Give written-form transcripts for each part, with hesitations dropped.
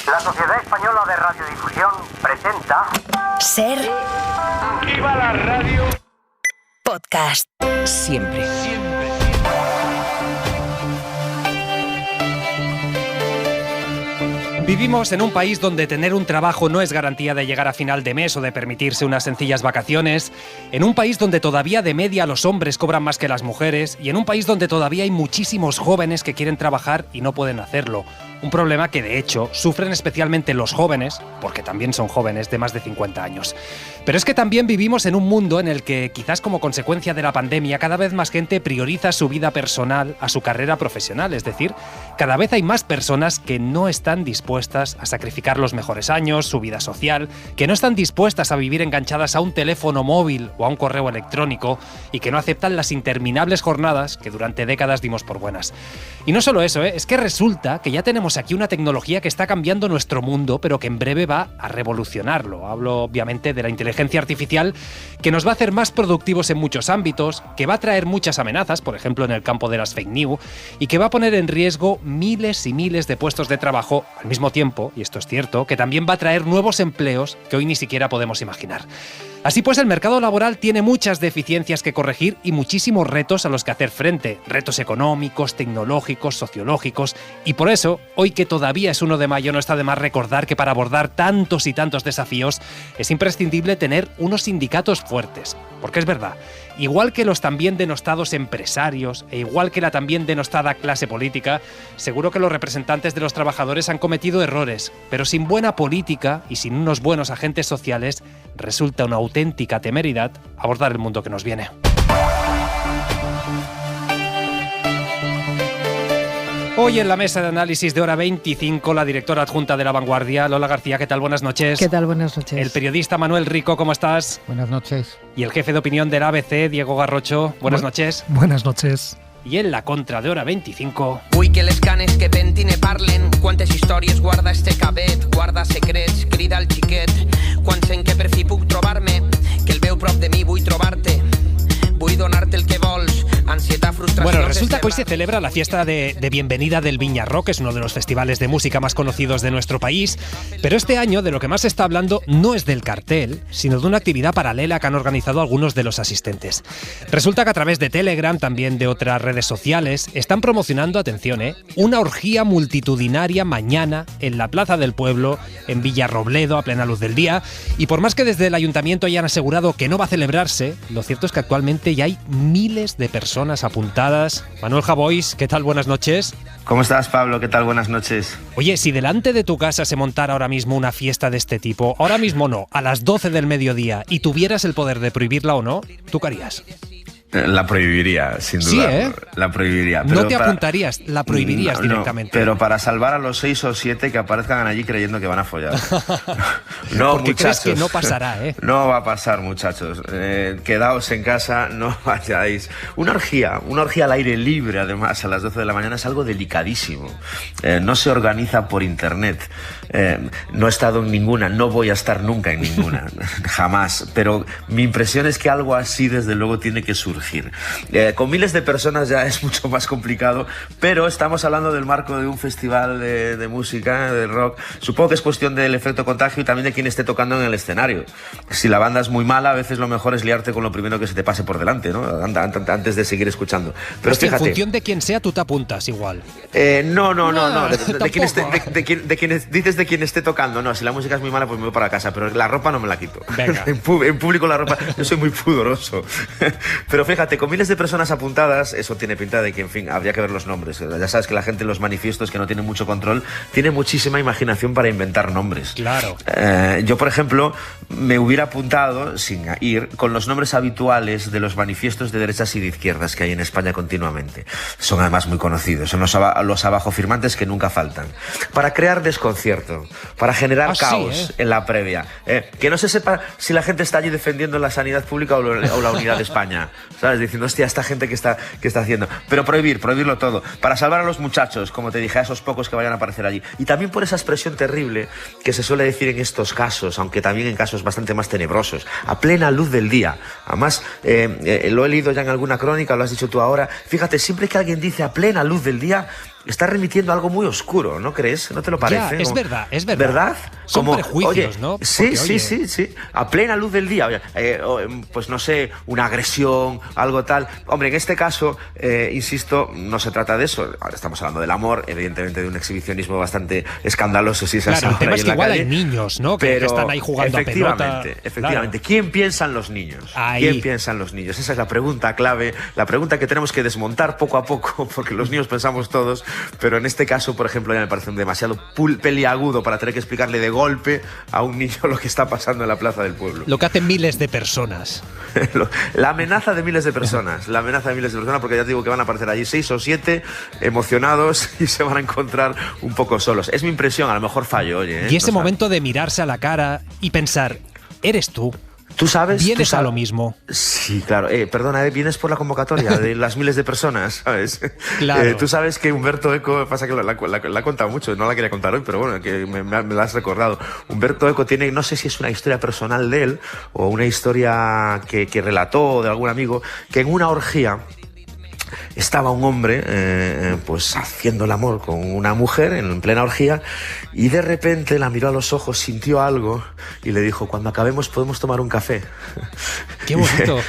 La Sociedad Española de Radiodifusión presenta... Ser... ¡Viva la radio! Podcast. Siempre. Vivimos en un país donde tener un trabajo no es garantía de llegar a final de mes o de permitirse unas sencillas vacaciones, en un país donde todavía de media los hombres cobran más que las mujeres y en un país donde todavía hay muchísimos jóvenes que quieren trabajar y no pueden hacerlo. Un problema que, de hecho, sufren especialmente los jóvenes, porque también son jóvenes de más de 50 años. Pero es que también vivimos en un mundo en el que, quizás como consecuencia de la pandemia, cada vez más gente prioriza su vida personal a su carrera profesional. Es decir, cada vez hay más personas que no están dispuestas a sacrificar los mejores años, su vida social, que no están dispuestas a vivir enganchadas a un teléfono móvil o a un correo electrónico y que no aceptan las interminables jornadas que durante décadas dimos por buenas. Y no solo eso, es que resulta que ya tenemos aquí una tecnología que está cambiando nuestro mundo, pero que en breve va a revolucionarlo. Hablo obviamente de la inteligencia artificial, que nos va a hacer más productivos en muchos ámbitos, que va a traer muchas amenazas, por ejemplo en el campo de las fake news, y que va a poner en riesgo miles y miles de puestos de trabajo al mismo tiempo, y esto es cierto, que también va a traer nuevos empleos que hoy ni siquiera podemos imaginar. Así pues, el mercado laboral tiene muchas deficiencias que corregir y muchísimos retos a los que hacer frente. Retos económicos, tecnológicos, sociológicos. Y por eso, hoy que todavía es 1 de mayo, no está de más recordar que para abordar tantos y tantos desafíos es imprescindible tener unos sindicatos fuertes. Porque es verdad, igual que los también denostados empresarios e igual que la también denostada clase política, seguro que los representantes de los trabajadores han cometido errores, pero sin buena política y sin unos buenos agentes sociales resulta una auténtica temeridad abordar el mundo que nos viene. Hoy en la mesa de análisis de Hora 25, la directora adjunta de La Vanguardia, Lola García. ¿Qué tal? Buenas noches. ¿Qué tal? Buenas noches. El periodista Manuel Rico, ¿cómo estás? Buenas noches. Y el jefe de opinión del ABC, Diego Garrocho. Buenas noches. Buenas noches. I en la contra de Hora 25... Vull que les canes que pentin i parlen. Quantes històries guarda este cabet, guarda secrets, crida al xiquet. Quan sent que per fi puc trobar-me, que el veu prop de mi vull trobar-te. Vull donar-te el que vols, ansietat, frustració... Bueno, resulta que hoy se celebra la fiesta de bienvenida del Viña Rock, es uno de los festivales de música más conocidos de nuestro país, pero este año de lo que más se está hablando no es del cartel, sino de una actividad paralela que han organizado algunos de los asistentes. Resulta que a través de Telegram, también de otras redes sociales, están promocionando, atención, una orgía multitudinaria mañana en la Plaza del Pueblo, en Villarrobledo, a plena luz del día, y por más que desde el ayuntamiento hayan asegurado que no va a celebrarse, lo cierto es que actualmente ya hay miles de personas apuntadas. Manuel Javois, ¿qué tal? Buenas noches. ¿Cómo estás, Pablo? ¿Qué tal? Buenas noches. Oye, si delante de tu casa se montara ahora mismo una fiesta de este tipo, ahora mismo no, a las 12 del mediodía, y tuvieras el poder de prohibirla o no, ¿tú qué harías? La prohibiría, sin duda. Sí, ¿eh? La prohibiría. Pero no te apuntarías, la prohibirías directamente. No, pero para salvar a los 6 o 7 que aparezcan allí creyendo que van a follar. No, porque muchachos, crees que no pasará, ¿eh? No va a pasar, muchachos. Quedaos en casa, no vayáis. Una orgía al aire libre, además, a las 12 de la mañana es algo delicadísimo. No se organiza por internet. No he estado en ninguna, no voy a estar nunca en ninguna, jamás. Pero mi impresión es que algo así, desde luego, tiene que surgir. Con miles de personas ya es mucho más complicado, pero estamos hablando del marco de un festival de música, de rock. Supongo que es cuestión del efecto contagio y también de quién esté tocando en el escenario. Si la banda es muy mala, a veces lo mejor es liarte con lo primero que se te pase por delante, ¿no? Antes de seguir escuchando. Pero fíjate, en función de quién sea, tú te apuntas igual. No. De quién dices de quién esté tocando. No, si la música es muy mala, pues me voy para casa, pero la ropa no me la quito. Venga. En público la ropa, yo soy muy pudoroso. Pero fíjate, con miles de personas apuntadas, eso tiene pinta de que, en fin, habría que ver los nombres. Ya sabes que la gente en los manifiestos, que no tiene mucho control, tiene muchísima imaginación para inventar nombres. Claro. Yo, por ejemplo, me hubiera apuntado, sin ir, con los nombres habituales de los manifiestos de derechas y de izquierdas que hay en España continuamente. Son además muy conocidos. Son los abajofirmantes que nunca faltan. Para crear desconcierto, para generar caos en la previa. Que no se sepa si la gente está allí defendiendo la sanidad pública o la unidad de España. ¿Sabes? Diciendo, hostia, esta gente que está haciendo. Pero prohibirlo todo. Para salvar a los muchachos, como te dije, a esos pocos que vayan a aparecer allí. Y también por esa expresión terrible que se suele decir en estos casos, aunque también en casos bastante más tenebrosos. A plena luz del día. Además, lo he leído ya en alguna crónica, lo has dicho tú ahora. Fíjate, siempre que alguien dice a plena luz del día, está remitiendo a algo muy oscuro, ¿no crees? ¿No te lo parece? Ya, es verdad. ¿Verdad? Son prejuicios, ¿no? Sí, Porque, sí. A plena luz del día, pues no sé, una agresión, algo tal. Hombre, en este caso, insisto, no se trata de eso. Ahora estamos hablando del amor, evidentemente de un exhibicionismo bastante escandaloso. Si es el tema es que igual hay niños, ¿no? Que están ahí jugando a pelota. Efectivamente. Claro. ¿Quién piensa en los niños? ¿Quién piensa en los niños? Esa es la pregunta clave, la pregunta que tenemos que desmontar poco a poco, porque los niños pensamos todos, pero en este caso, por ejemplo, ya me parece demasiado peliagudo para tener que explicarle de golpe a un niño lo que está pasando en la plaza del pueblo. Lo que hacen miles de personas. La amenaza de miles de personas, porque ya te digo que van a aparecer allí 6 o 7 emocionados y se van a encontrar un poco solos. Es mi impresión, a lo mejor fallo, oye. Y ese momento de mirarse a la cara y pensar, eres tú. ¿Tú sabes? ¿Vienes a lo mismo? Sí, claro. Perdona, vienes por la convocatoria de las miles de personas, ¿sabes? Claro. Tú sabes que Humberto Eco, pasa que la ha contado mucho, no la quería contar hoy, pero bueno, que me la has recordado. Humberto Eco tiene, no sé si es una historia personal de él o una historia que relató de algún amigo, que en una orgía estaba un hombre pues haciendo el amor con una mujer en plena orgía y de repente la miró a los ojos, sintió algo y le dijo: cuando acabemos podemos tomar un café. ¡Qué bonito!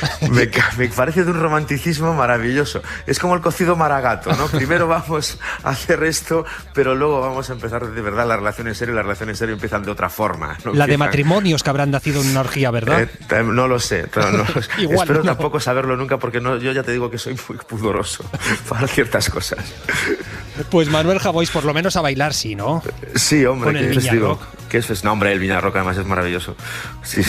Me parece de un romanticismo maravilloso. Es como el cocido maragato, ¿no? Primero vamos a hacer esto, pero luego vamos a empezar de verdad la relación en serio, y las relaciones en serio empiezan de otra forma, ¿no? La de matrimonios que habrán nacido en una orgía, ¿verdad? No lo sé, pero no lo sé. Igual Espero no. Tampoco saberlo nunca, porque yo ya te digo que soy muy pudoroso para ciertas cosas. Pues Manuel Javois, por lo menos a bailar sí, ¿no? Sí, hombre, con el Viñarroc. No, hombre, el Viñarroc además es maravilloso. Sí.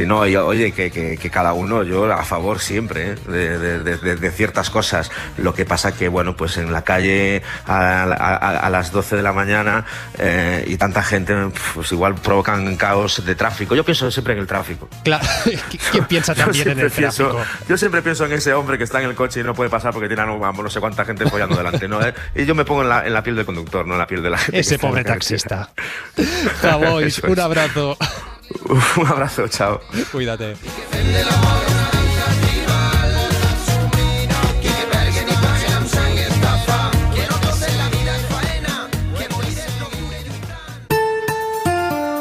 No, y, oye, que cada uno, yo a favor siempre de ciertas cosas. Lo que pasa que, bueno, pues en la calle a las 12 de la mañana y tanta gente, pues igual provocan caos de tráfico. Yo pienso siempre en el tráfico. Claro, ¿quién piensa también en el tráfico? Yo siempre pienso en ese hombre que está en el coche y no puede pasar porque tiene no sé cuánta gente follando delante, ¿no? Y yo me pongo en la piel del conductor, no en la piel de la gente. Ese pobre taxista. Javois, un abrazo. Un abrazo, chao. Cuídate.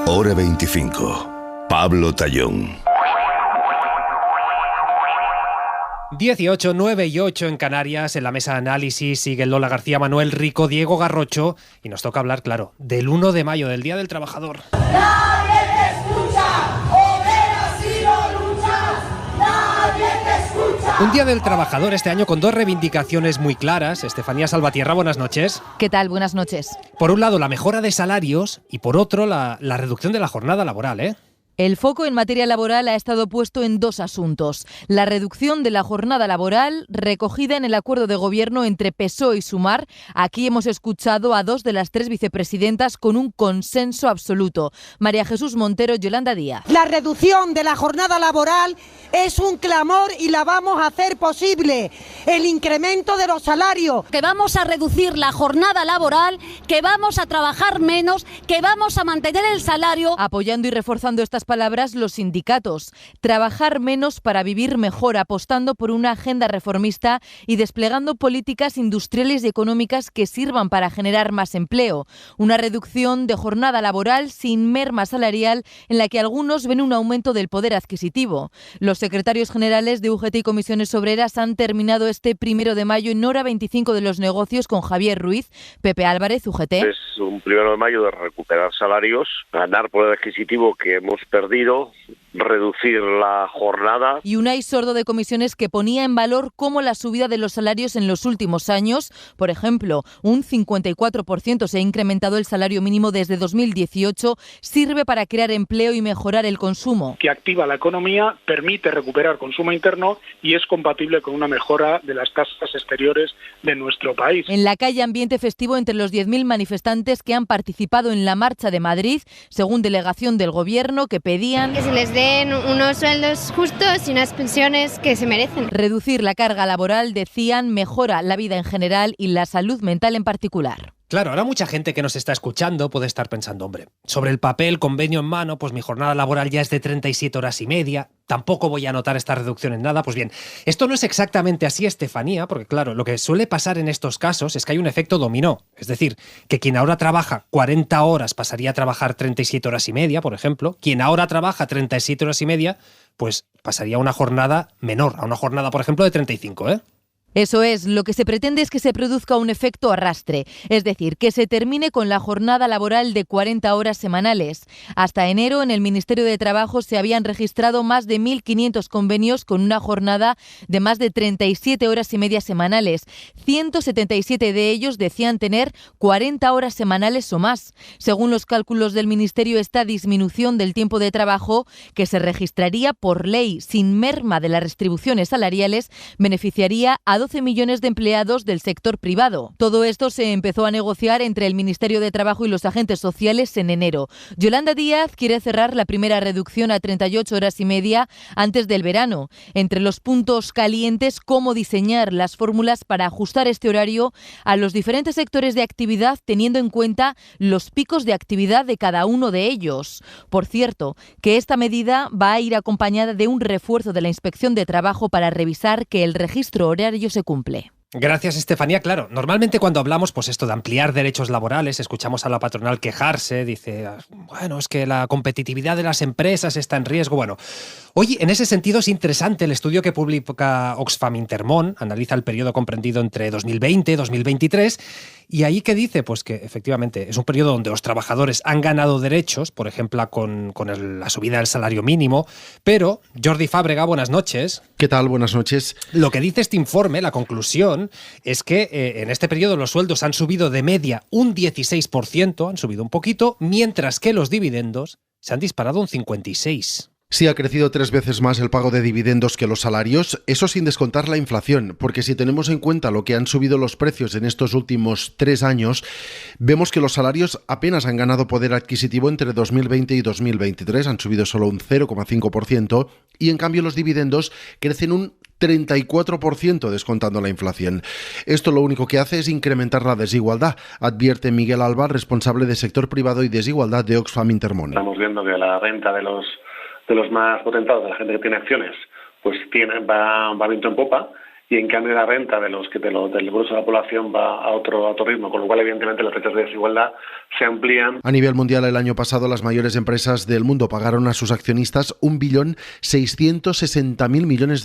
Hora 25. Pablo Tallón. 18, 9 y 8 en Canarias. En la mesa de análisis sigue Lola García, Manuel Rico, Diego Garrocho, y nos toca hablar, claro, del 1 de mayo, del Día del Trabajador. ¡Nadie te escucha! ¡Obreras y no luchas! ¡Nadie te escucha! Un Día del Trabajador este año con dos reivindicaciones muy claras. Estefanía Salvatierra, buenas noches. ¿Qué tal? Buenas noches. Por un lado, la mejora de salarios y por otro, la reducción de la jornada laboral, ¿eh? El foco en materia laboral ha estado puesto en dos asuntos. La reducción de la jornada laboral, recogida en el acuerdo de gobierno entre PSOE y Sumar. Aquí hemos escuchado a dos de las tres vicepresidentas con un consenso absoluto. María Jesús Montero, Yolanda Díaz. La reducción de la jornada laboral es un clamor y la vamos a hacer posible. El incremento de los salarios. Que vamos a reducir la jornada laboral, que vamos a trabajar menos, que vamos a mantener el salario. Apoyando y reforzando estas palabras los sindicatos. Trabajar menos para vivir mejor, apostando por una agenda reformista y desplegando políticas industriales y económicas que sirvan para generar más empleo. Una reducción de jornada laboral sin merma salarial en la que algunos ven un aumento del poder adquisitivo. Los secretarios generales de UGT y Comisiones Obreras han terminado este 1 de mayo en hora 25 de los negocios con Javier Ruiz. Pepe Álvarez, UGT. Es un 1 de mayo de recuperar salarios, ganar poder adquisitivo que hemos perdido, reducir la jornada. Y Unai Sordo de Comisiones, que ponía en valor cómo la subida de los salarios en los últimos años, por ejemplo, un 54% se ha incrementado el salario mínimo desde 2018, sirve para crear empleo y mejorar el consumo. Que activa la economía, permite recuperar consumo interno y es compatible con una mejora de las tasas exteriores de nuestro país. En la calle, ambiente festivo entre los 10.000 manifestantes que han participado en la marcha de Madrid, según delegación del Gobierno, que pedían que se les den unos sueldos justos y unas pensiones que se merecen. Reducir la carga laboral, decían, mejora la vida en general y la salud mental en particular. Claro, ahora mucha gente que nos está escuchando puede estar pensando, hombre, sobre el papel, convenio en mano, pues mi jornada laboral ya es de 37 horas y media, tampoco voy a notar esta reducción en nada. Pues bien, esto no es exactamente así, Estefanía, porque claro, lo que suele pasar en estos casos es que hay un efecto dominó. Es decir, que quien ahora trabaja 40 horas pasaría a trabajar 37 horas y media, por ejemplo. Quien ahora trabaja 37 horas y media, pues pasaría a una jornada menor, a una jornada, por ejemplo, de 35, ¿eh? Eso es, lo que se pretende es que se produzca un efecto arrastre, es decir, que se termine con la jornada laboral de 40 horas semanales. Hasta enero, en el Ministerio de Trabajo se habían registrado más de 1.500 convenios con una jornada de más de 37 horas y media semanales. 177 de ellos decían tener 40 horas semanales o más. Según los cálculos del Ministerio, esta disminución del tiempo de trabajo, que se registraría por ley sin merma de las retribuciones salariales, beneficiaría a 12 millones de empleados del sector privado. Todo esto se empezó a negociar entre el Ministerio de Trabajo y los agentes sociales en enero. Yolanda Díaz quiere cerrar la primera reducción a 38 horas y media antes del verano. Entre los puntos calientes, cómo diseñar las fórmulas para ajustar este horario a los diferentes sectores de actividad, teniendo en cuenta los picos de actividad de cada uno de ellos. Por cierto, que esta medida va a ir acompañada de un refuerzo de la Inspección de Trabajo para revisar que el registro horario se cumple. Gracias, Estefanía. Claro, normalmente cuando hablamos, pues esto de ampliar derechos laborales, escuchamos a la patronal quejarse, dice, bueno, es que la competitividad de las empresas está en riesgo. Bueno, oye, en ese sentido es interesante el estudio que publica Oxfam Intermón, analiza el periodo comprendido entre 2020 y 2023, y ahí ¿qué dice? Pues que efectivamente es un periodo donde los trabajadores han ganado derechos, por ejemplo, con la subida del salario mínimo, pero, Jordi Fábrega, buenas noches. ¿Qué tal? Buenas noches. Lo que dice este informe, la conclusión, es que en este periodo los sueldos han subido de media un 16%, han subido un poquito, mientras que los dividendos se han disparado un 56%. Sí, ha crecido 3 veces más el pago de dividendos que los salarios, eso sin descontar la inflación, porque si tenemos en cuenta lo que han subido los precios en estos últimos 3 años, vemos que los salarios apenas han ganado poder adquisitivo entre 2020 y 2023, han subido solo un 0,5%, y en cambio los dividendos crecen un 34% descontando la inflación. Esto lo único que hace es incrementar la desigualdad, advierte Miguel Alba, responsable de sector privado y desigualdad de Oxfam Intermón. Estamos viendo que la renta de los más potentados, de la gente que tiene acciones, pues va viento en popa, y en cambio la renta del grueso de la población va a otro ritmo, con lo cual evidentemente las brechas de desigualdad se amplían. A nivel mundial, el año pasado las mayores empresas del mundo pagaron a sus accionistas $1.660.000 millones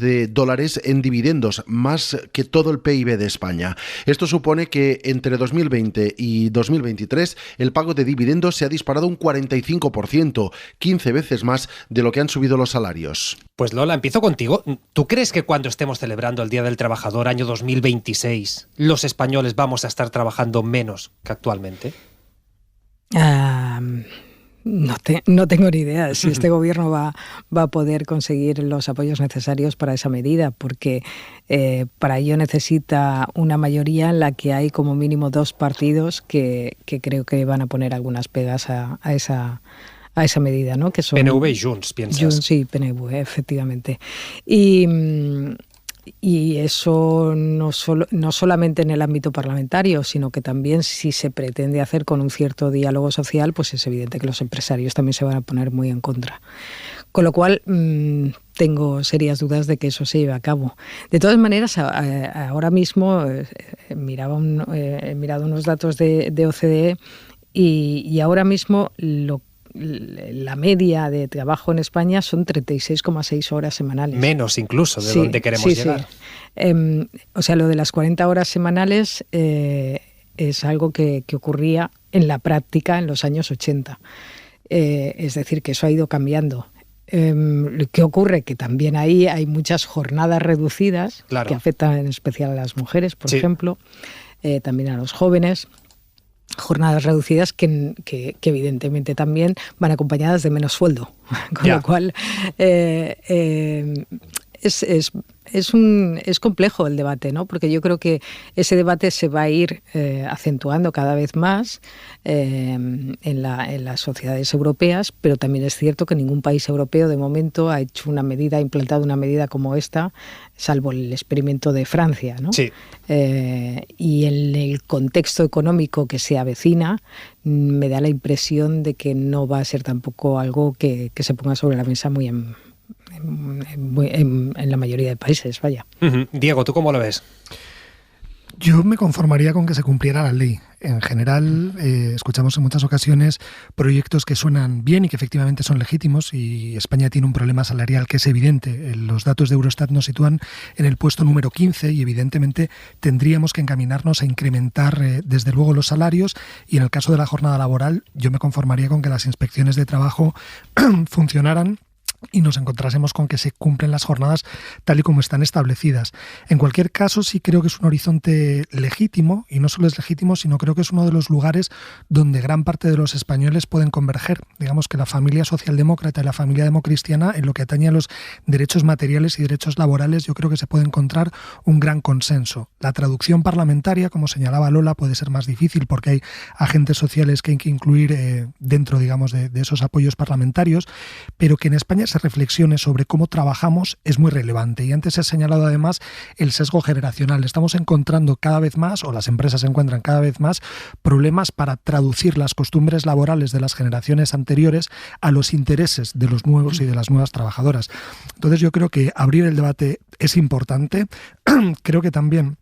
en dividendos, más que todo el PIB de España. Esto supone que entre 2020 y 2023 el pago de dividendos se ha disparado un 45%, 15 veces más de lo que han subido los salarios. Pues Lola, empiezo contigo. ¿Tú crees que cuando estemos celebrando el Día del Trabajador, año 2026, los españoles vamos a estar trabajando menos que actualmente? No tengo ni idea si este gobierno va a poder conseguir los apoyos necesarios para esa medida, porque para ello necesita una mayoría en la que hay como mínimo 2 partidos que creo que van a poner algunas pegas a esa medida, ¿no? Que son PNV y Junts, piensas. Junts, sí, PNV, efectivamente. Y eso no solamente en el ámbito parlamentario, sino que también si se pretende hacer con un cierto diálogo social, pues es evidente que los empresarios también se van a poner muy en contra. Con lo cual tengo serias dudas de que eso se lleve a cabo. De todas maneras, ahora mismo he mirado unos datos de OCDE y ahora mismo la media de trabajo en España son 36,6 horas semanales. Menos incluso de donde queremos llegar. Sí. O sea, lo de las 40 horas semanales es algo que ocurría en la práctica en los años 80. Es decir, que eso ha ido cambiando. ¿Qué ocurre? Que también ahí hay muchas jornadas reducidas, claro, que afectan en especial a las mujeres, por ejemplo, también a los jóvenes. Jornadas reducidas que evidentemente también van acompañadas de menos sueldo, con lo cual es complejo el debate, ¿no? Porque yo creo que ese debate se va a ir acentuando cada vez más en las sociedades europeas, pero también es cierto que ningún país europeo de momento ha implantado una medida como esta, salvo el experimento de Francia, ¿no? Sí. Y en el contexto económico que se avecina, me da la impresión de que no va a ser tampoco algo que se ponga sobre la mesa muy en la mayoría de países, vaya. Diego, ¿tú cómo lo ves? Yo me conformaría con que se cumpliera la ley. En general, escuchamos en muchas ocasiones proyectos que suenan bien y que efectivamente son legítimos, y España tiene un problema salarial que es evidente. Los datos de Eurostat nos sitúan en el puesto número 15 y evidentemente tendríamos que encaminarnos a incrementar desde luego los salarios, y en el caso de la jornada laboral yo me conformaría con que las inspecciones de trabajo funcionaran y nos encontrásemos con que se cumplen las jornadas tal y como están establecidas. En cualquier caso, sí creo que es un horizonte legítimo, y no solo es legítimo, sino creo que es uno de los lugares donde gran parte de los españoles pueden converger. Digamos que la familia socialdemócrata y la familia democristiana, en lo que atañe a los derechos materiales y derechos laborales, yo creo que se puede encontrar un gran consenso. La traducción parlamentaria, como señalaba Lola, puede ser más difícil porque hay agentes sociales que hay que incluir dentro, digamos, de esos apoyos parlamentarios, pero que en España se reflexione sobre cómo trabajamos es muy relevante. Y antes he señalado además el sesgo generacional. Estamos encontrando cada vez más, o las empresas encuentran cada vez más, problemas para traducir las costumbres laborales de las generaciones anteriores a los intereses de los nuevos y de las nuevas trabajadoras. Entonces yo creo que abrir el debate es importante. Creo que también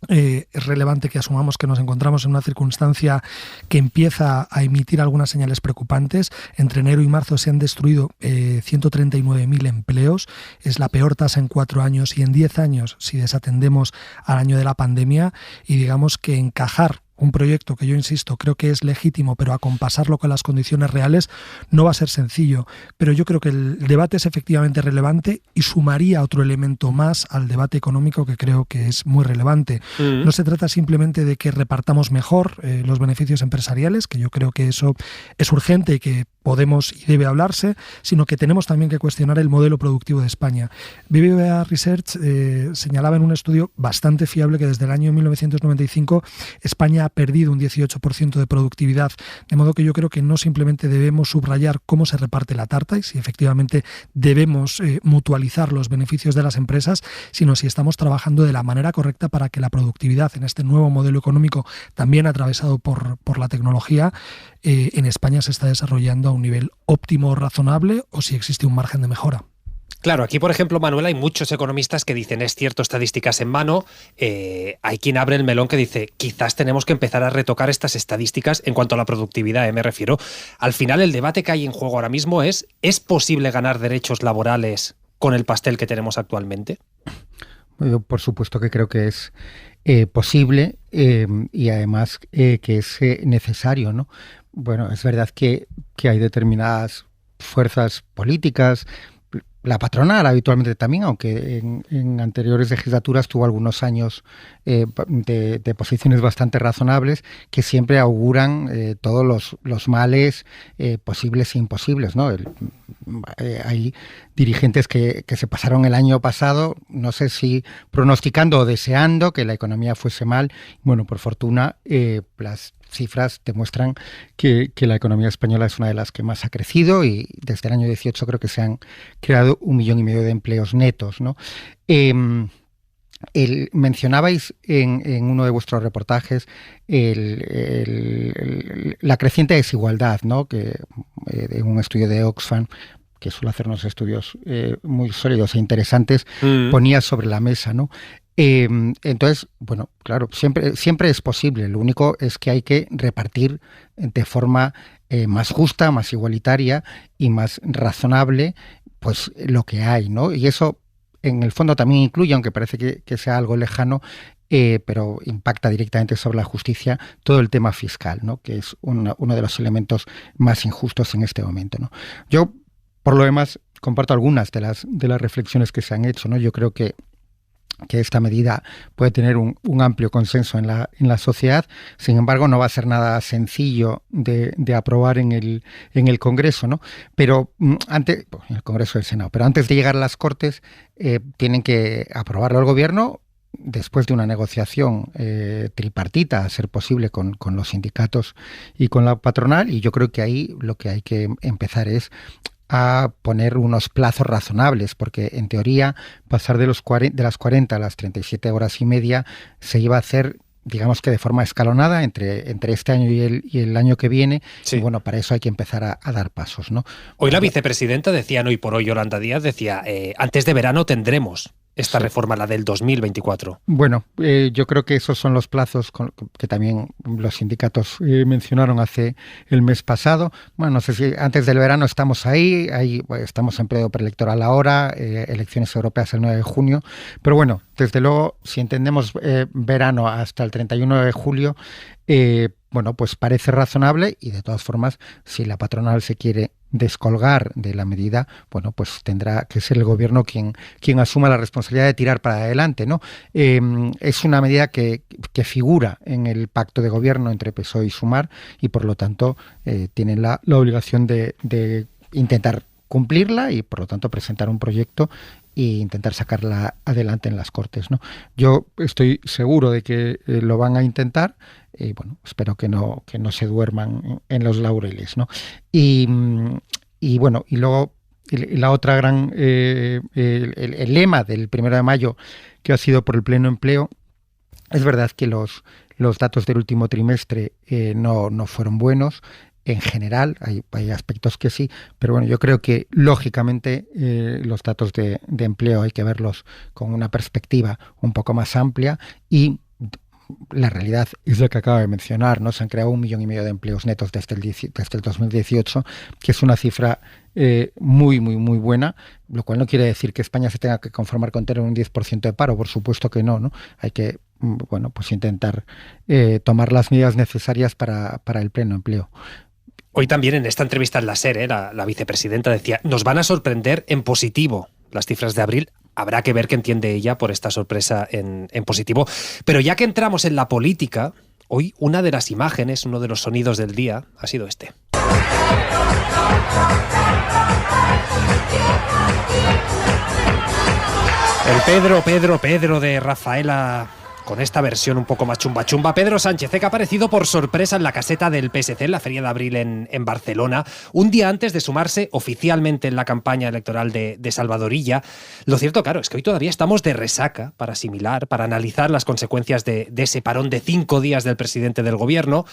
es relevante que asumamos que nos encontramos en una circunstancia que empieza a emitir algunas señales preocupantes. Entre enero y marzo se han destruido 139.000 empleos. Es la peor tasa en 4 años y en 10 años si desatendemos al año de la pandemia. Y digamos que encajar un proyecto que yo insisto, creo que es legítimo, pero acompasarlo con las condiciones reales no va a ser sencillo. Pero yo creo que el debate es efectivamente relevante y sumaría otro elemento más al debate económico que creo que es muy relevante. No se trata simplemente de que repartamos mejor los beneficios empresariales, que yo creo que eso es urgente y que podemos y debe hablarse, sino que tenemos también que cuestionar el modelo productivo de España. BBVA Research señalaba en un estudio bastante fiable que desde el año 1995 España ha perdido un 18% de productividad, de modo que yo creo que no simplemente debemos subrayar cómo se reparte la tarta y si efectivamente debemos mutualizar los beneficios de las empresas, sino si estamos trabajando de la manera correcta para que la productividad en este nuevo modelo económico, también atravesado por la tecnología, en España se está desarrollando a un nivel óptimo o razonable, o si existe un margen de mejora. Claro, aquí, por ejemplo, Manuel, hay muchos economistas que dicen, es cierto, estadísticas en mano. Hay quien abre el melón que dice, quizás tenemos que empezar a retocar estas estadísticas en cuanto a la productividad, me refiero. Al final, el debate que hay en juego ahora mismo ¿es posible ganar derechos laborales con el pastel que tenemos actualmente? Yo, por supuesto que creo que es posible y además que es necesario, ¿no? Bueno, es verdad que hay determinadas fuerzas políticas, la patronal habitualmente también, aunque en anteriores legislaturas tuvo algunos años de posiciones bastante razonables, que siempre auguran todos los males posibles e imposibles, ¿no? Hay dirigentes que se pasaron el año pasado, no sé si pronosticando o deseando que la economía fuese mal. Bueno, por fortuna, las cifras demuestran que la economía española es una de las que más ha crecido y desde el año 18 creo que se han creado 1,5 millones de empleos netos, ¿no? Mencionabais en uno de vuestros reportajes la creciente desigualdad, ¿no? Que en un estudio de Oxfam, que suele hacer unos estudios muy sólidos e interesantes, ponía sobre la mesa, ¿no? Entonces, bueno, claro, siempre es posible. Lo único es que hay que repartir de forma más justa, más igualitaria y más razonable, pues lo que hay, ¿no? Y eso, en el fondo, también incluye, aunque parece que sea algo lejano, pero impacta directamente sobre la justicia, todo el tema fiscal, ¿no? Que es uno de los elementos más injustos en este momento, ¿no? Yo, por lo demás, comparto algunas de las reflexiones que se han hecho, ¿no? Yo creo que que esta medida puede tener un amplio consenso en la sociedad. Sin embargo, no va a ser nada sencillo de aprobar en el Congreso, ¿no? Pero antes, en el Congreso del Senado, pero antes de llegar a las Cortes, tienen que aprobarlo el Gobierno después de una negociación tripartita, a ser posible, con los sindicatos y con la patronal, y yo creo que ahí lo que hay que empezar es a poner unos plazos razonables, porque en teoría pasar de las 40 a las 37 horas y media se iba a hacer, digamos que de forma escalonada entre este año y el año que viene. Sí. Y bueno, para eso hay que empezar a dar pasos, ¿no? Hoy la vicepresidenta decía, Hoy por Hoy, Yolanda Díaz, decía, antes de verano tendremos esta reforma, la del 2024. Bueno, yo creo que esos son los plazos que también los sindicatos mencionaron hace el mes pasado. Bueno, no sé si antes del verano estamos ahí estamos en periodo preelectoral ahora, elecciones europeas el 9 de junio, pero bueno, desde luego, si entendemos verano hasta el 31 de julio, bueno, pues parece razonable, y de todas formas, si la patronal se quiere descolgar de la medida, bueno, pues tendrá que ser el Gobierno quien asuma la responsabilidad de tirar para adelante, ¿no? Es una medida que figura en el pacto de gobierno entre PSOE y Sumar, y por lo tanto tienen la obligación de intentar cumplirla y por lo tanto presentar un proyecto e intentar sacarla adelante en las Cortes, ¿no? Yo estoy seguro de que lo van a intentar, y bueno, espero que no se duerman en los laureles, ¿no? Y bueno, y luego la otra gran el lema del 1 de mayo, que ha sido por el pleno empleo. Es verdad que los datos del último trimestre no fueron buenos. En general, hay aspectos que sí, pero bueno, yo creo que lógicamente los datos de empleo hay que verlos con una perspectiva un poco más amplia, y la realidad es la que acabo de mencionar, ¿no? Se han creado 1,5 millones de empleos netos desde el 2018, que es una cifra muy, muy, muy buena, lo cual no quiere decir que España se tenga que conformar con tener un 10% de paro, por supuesto que no, ¿no? Hay que, bueno, pues intentar tomar las medidas necesarias para el pleno empleo. Hoy también en esta entrevista en la SER, la vicepresidenta decía, nos van a sorprender en positivo las cifras de abril. Habrá que ver qué entiende ella por esta sorpresa en positivo. Pero ya que entramos en la política, hoy una de las imágenes, uno de los sonidos del día ha sido este. El Pedro de Rafaela, con esta versión un poco más chumba. Pedro Sánchez, que ha aparecido por sorpresa en la caseta del PSC en la Feria de Abril en Barcelona, un día antes de sumarse oficialmente en la campaña electoral de Salvador Illa. Lo cierto, claro, es que hoy todavía estamos de resaca para asimilar, para analizar las consecuencias de ese parón de 5 días del presidente del Gobierno.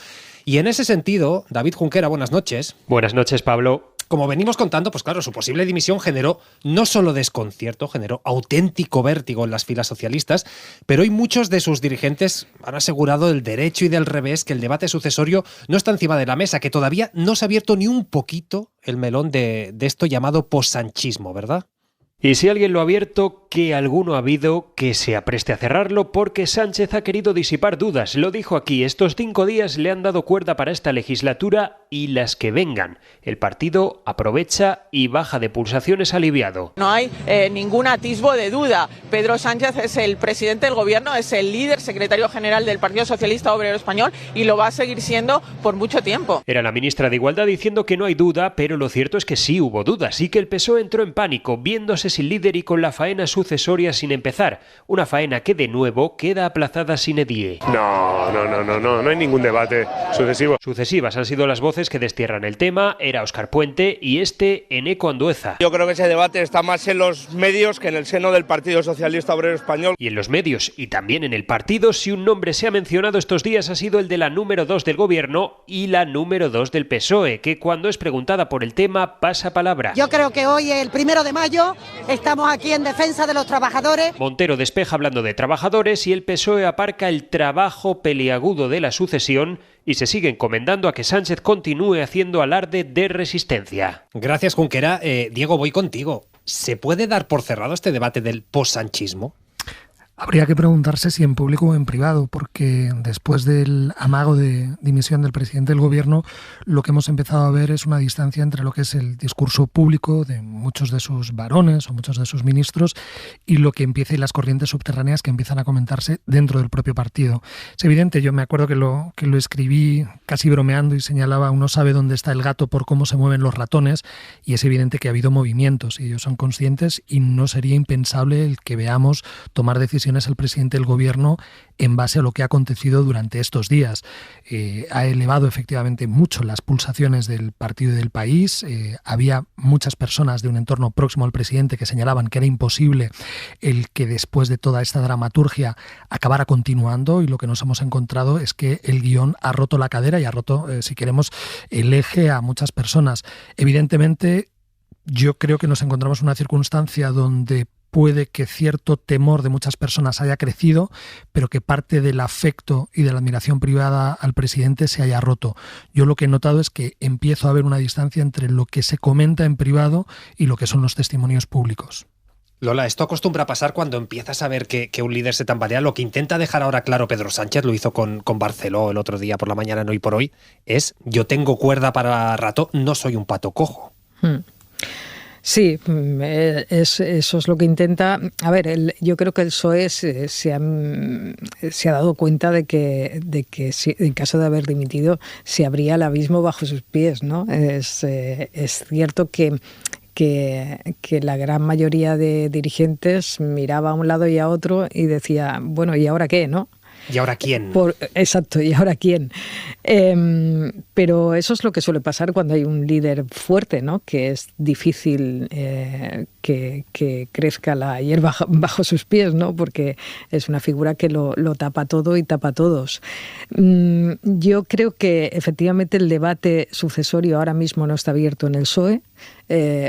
Y en ese sentido, David Junquera, buenas noches. Buenas noches, Pablo. Como venimos contando, pues claro, su posible dimisión generó no solo desconcierto, generó auténtico vértigo en las filas socialistas, pero hoy muchos de sus dirigentes han asegurado del derecho y del revés que el debate sucesorio no está encima de la mesa, que todavía no se ha abierto ni un poquito el melón de esto llamado possanchismo, ¿verdad? Y si alguien lo ha abierto, que alguno ha habido que se apreste a cerrarlo, porque Sánchez ha querido disipar dudas. Lo dijo aquí, estos 5 días le han dado cuerda para esta legislatura y las que vengan. El partido aprovecha y baja de pulsaciones aliviado. No hay ningún atisbo de duda. Pedro Sánchez es el presidente del Gobierno, es el líder secretario general del Partido Socialista Obrero Español y lo va a seguir siendo por mucho tiempo. Era la ministra de Igualdad diciendo que no hay duda, pero lo cierto es que sí hubo dudas y que el PSOE entró en pánico, viéndose sin líder y con la faena sucesoria sin empezar. Una faena que de nuevo queda aplazada sine die. No hay ningún debate sucesivo. Sucesivas han sido las voces que destierran el tema, era Óscar Puente y Eneco Andueza. Yo creo que ese debate está más en los medios que en el seno del Partido Socialista Obrero Español. Y en los medios y también en el partido, si un nombre se ha mencionado estos días ha sido el de la número 2 del Gobierno y la número 2 del PSOE, que cuando es preguntada por el tema pasa palabra. Yo creo que hoy, el 1 de mayo, estamos aquí en defensa de los trabajadores. Montero despeja hablando de trabajadores y el PSOE aparca el trabajo peliagudo de la sucesión y se sigue encomendando a que Sánchez continúe haciendo alarde de resistencia. Gracias, Junquera. Diego, voy contigo. ¿Se puede dar por cerrado este debate del possanchismo? Habría que preguntarse si en público o en privado, porque después del amago de dimisión del presidente del Gobierno, lo que hemos empezado a ver es una distancia entre lo que es el discurso público de muchos de sus varones o muchos de sus ministros, y lo que empieza y las corrientes subterráneas que empiezan a comentarse dentro del propio partido. Es evidente, yo me acuerdo que lo escribí casi bromeando y señalaba: uno sabe dónde está el gato por cómo se mueven los ratones, y es evidente que ha habido movimientos y ellos son conscientes, y no sería impensable el que veamos tomar decisiones al presidente del gobierno en base a lo que ha acontecido durante estos días. Ha elevado efectivamente mucho las pulsaciones del partido y del país. Había muchas personas de un entorno próximo al presidente que señalaban que era imposible el que después de toda esta dramaturgia acabara continuando, y lo que nos hemos encontrado es que el guión ha roto la cadera y ha roto, si queremos, el eje a muchas personas. Evidentemente, yo creo que nos encontramos en una circunstancia donde puede que cierto temor de muchas personas haya crecido, pero que parte del afecto y de la admiración privada al presidente se haya roto. Yo lo que he notado es que empiezo a ver una distancia entre lo que se comenta en privado y lo que son los testimonios públicos. Lola, esto acostumbra a pasar cuando empiezas a ver que un líder se tambalea. Lo que intenta dejar ahora claro Pedro Sánchez, lo hizo con Barceló el otro día por la mañana en Hoy por Hoy, es: yo tengo cuerda para rato, no soy un pato cojo. Sí, eso es lo que intenta. A ver, yo creo que el PSOE se ha dado cuenta de que si, en caso de haber dimitido, se abría el abismo bajo sus pies, ¿no? Es cierto que la gran mayoría de dirigentes miraba a un lado y a otro y decía: bueno, ¿y ahora qué, no? ¿Y ahora quién? Exacto, ¿y ahora quién? Pero eso es lo que suele pasar cuando hay un líder fuerte, ¿no? Que es difícil que crezca la hierba bajo sus pies, ¿no? Porque es una figura que lo tapa todo y tapa a todos. Yo creo que efectivamente el debate sucesorio ahora mismo no está abierto en el PSOE.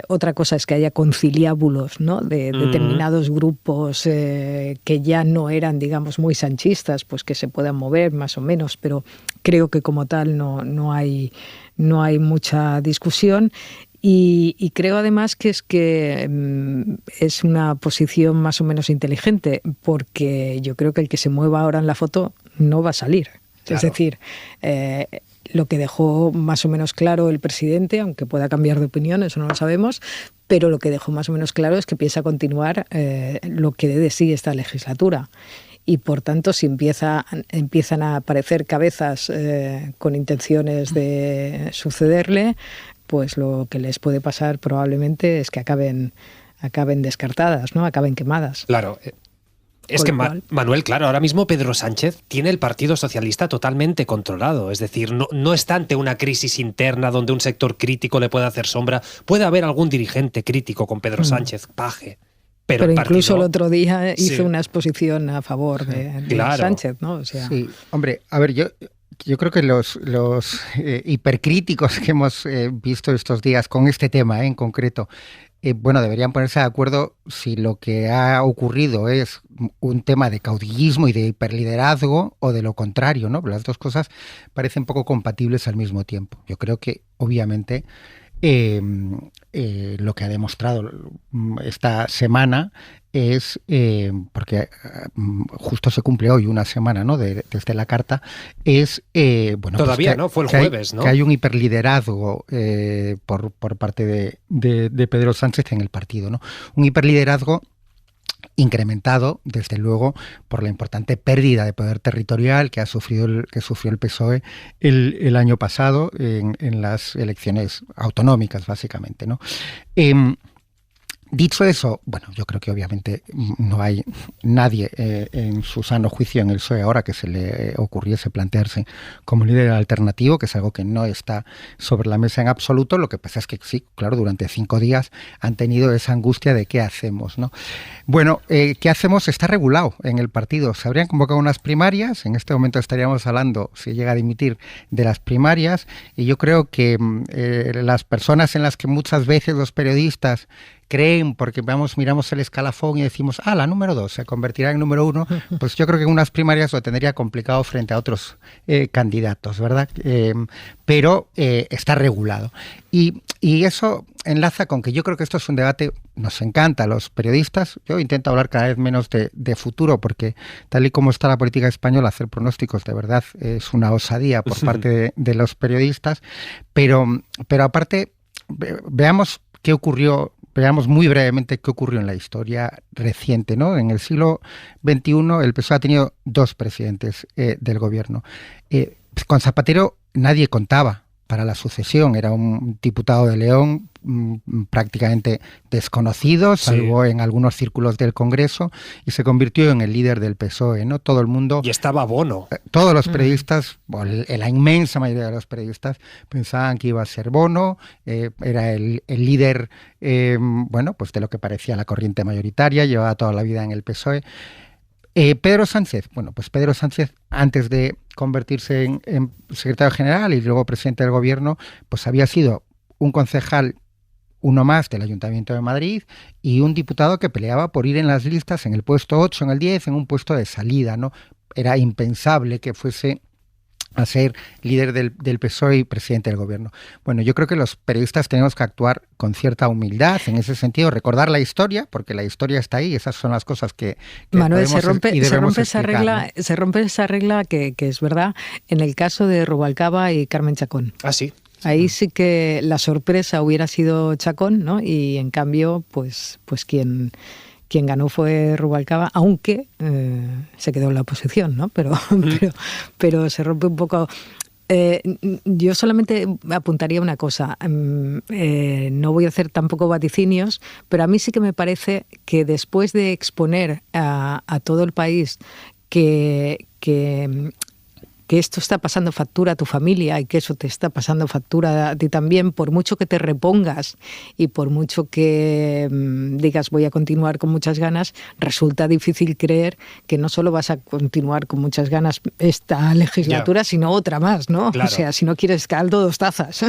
Otra cosa es que haya conciliábulos, ¿no? De determinados grupos que ya no eran, digamos, muy sanchistas, pues que se puedan mover más o menos, pero creo que como tal no hay mucha discusión. Y creo además que es una posición más o menos inteligente, porque yo creo que el que se mueva ahora en la foto no va a salir. Claro. Es decir, lo que dejó más o menos claro el presidente, aunque pueda cambiar de opinión, eso no lo sabemos, pero lo que dejó más o menos claro es que piensa continuar lo que dé de sí esta legislatura. Y por tanto, si empiezan a aparecer cabezas con intenciones de sucederle, pues lo que les puede pasar probablemente es que acaben descartadas, ¿no? Acaben quemadas. Claro. Es que, Manuel, claro, ahora mismo Pedro Sánchez tiene el Partido Socialista totalmente controlado. Es decir, no está ante una crisis interna donde un sector crítico le pueda hacer sombra. Puede haber algún dirigente crítico con Pedro Sánchez, Paje. Pero incluso el otro día hizo una exposición a favor de Sánchez, ¿no? O sea, sí, hombre, a ver, yo creo que los hipercríticos que hemos visto estos días con este tema en concreto, bueno, deberían ponerse de acuerdo si lo que ha ocurrido es un tema de caudillismo y de hiperliderazgo o de lo contrario, ¿no? Las dos cosas parecen poco compatibles al mismo tiempo. Yo creo que, obviamente, lo que ha demostrado esta semana es, porque justo se cumple hoy una semana, ¿no? desde la carta, es bueno, todavía, pues ¿no? Fue el jueves, ¿no? Que hay un hiperliderazgo por parte de Pedro Sánchez en el partido, ¿no? Un hiperliderazgo incrementado, desde luego, por la importante pérdida de poder territorial que sufrió el PSOE el año pasado en las elecciones autonómicas, básicamente, ¿no? Dicho eso, bueno, yo creo que obviamente no hay nadie en su sano juicio en el PSOE ahora que se le ocurriese plantearse como líder alternativo, que es algo que no está sobre la mesa en absoluto. Lo que pasa es que sí, claro, durante 5 días han tenido esa angustia de qué hacemos, ¿no? Bueno, ¿qué hacemos? Está regulado en el partido. Se habrían convocado unas primarias, en este momento estaríamos hablando, si llega a dimitir, de las primarias, y yo creo que las personas en las que muchas veces los periodistas creen, porque miramos el escalafón y decimos, la número 2 se convertirá en número 1, pues yo creo que en unas primarias lo tendría complicado frente a otros candidatos, ¿verdad? Pero está regulado. Y eso enlaza con que yo creo que esto es un debate, nos encanta a los periodistas. Yo intento hablar cada vez menos de futuro, porque tal y como está la política española, hacer pronósticos de verdad es una osadía por parte de los periodistas. Pero aparte, veamos qué ocurrió veamos muy brevemente qué ocurrió en la historia reciente, ¿no? En el siglo XXI el PSOE ha tenido 2 presidentes del gobierno. Con Zapatero nadie contaba para la sucesión, era un diputado de León prácticamente desconocido, salvo en algunos círculos del Congreso, y se convirtió en el líder del PSOE, ¿no? Todo el mundo... Y estaba Bono. Todos los periodistas, la inmensa mayoría de los periodistas, pensaban que iba a ser Bono, era el líder, bueno, pues de lo que parecía la corriente mayoritaria, llevaba toda la vida en el PSOE. Pedro Sánchez, bueno, pues Pedro Sánchez, antes de convertirse en secretario general y luego presidente del gobierno, pues había sido un concejal, uno más del Ayuntamiento de Madrid, y un diputado que peleaba por ir en las listas en el puesto 8, en el 10, en un puesto de salida, ¿no? Era impensable que fuese a ser líder del PSOE y presidente del gobierno. Bueno, yo creo que los periodistas tenemos que actuar con cierta humildad en ese sentido, recordar la historia, porque la historia está ahí, esas son las cosas que Manuel, se rompe esa regla, ¿no? Se rompe esa regla que es verdad en el caso de Rubalcaba y Carmen Chacón. Ah, sí. Ahí sí que la sorpresa hubiera sido Chacón, ¿no? Y en cambio, pues quien ganó fue Rubalcaba, aunque se quedó en la oposición, ¿no? Pero se rompe un poco. Yo solamente apuntaría una cosa. No voy a hacer tampoco vaticinios, pero a mí sí que me parece que después de exponer a todo el país que esto está pasando factura a tu familia y que eso te está pasando factura a ti también, por mucho que te repongas y por mucho que digas voy a continuar con muchas ganas, resulta difícil creer que no solo vas a continuar con muchas ganas esta legislatura, sino otra más, ¿no? Claro. O sea, si no quieres caldo, 2 tazas.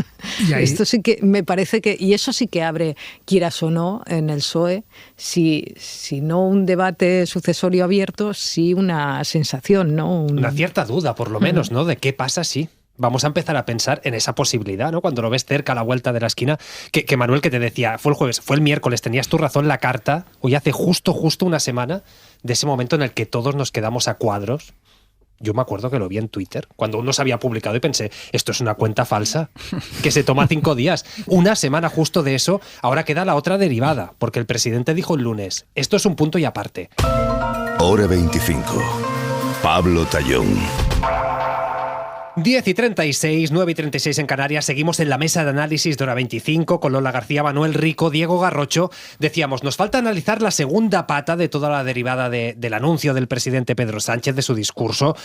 Esto sí que me parece que, y eso sí que abre, quieras o no, en el PSOE, si no un debate sucesorio abierto, sí una sensación, ¿no? Una cierta duda, por lo menos, ¿no? De qué pasa si vamos a empezar a pensar en esa posibilidad, ¿no? Cuando lo ves cerca, a la vuelta de la esquina, que Manuel, que te decía, fue el jueves, fue el miércoles, tenías tu razón, la carta, hoy hace justo una semana de ese momento en el que todos nos quedamos a cuadros. Yo me acuerdo que lo vi en Twitter, cuando uno se había publicado y pensé, esto es una cuenta falsa, que se toma 5 días. Una semana justo de eso, ahora queda la otra derivada, porque el presidente dijo el lunes, esto es un punto y aparte. Hora 25. Pablo Tallón. 10:36, 9:36 en Canarias. Seguimos en la mesa de análisis de Hora 25 con Lola García, Manuel Rico, Diego Garrocho. Decíamos, nos falta analizar la segunda pata de toda la derivada del anuncio del presidente Pedro Sánchez, de su discurso.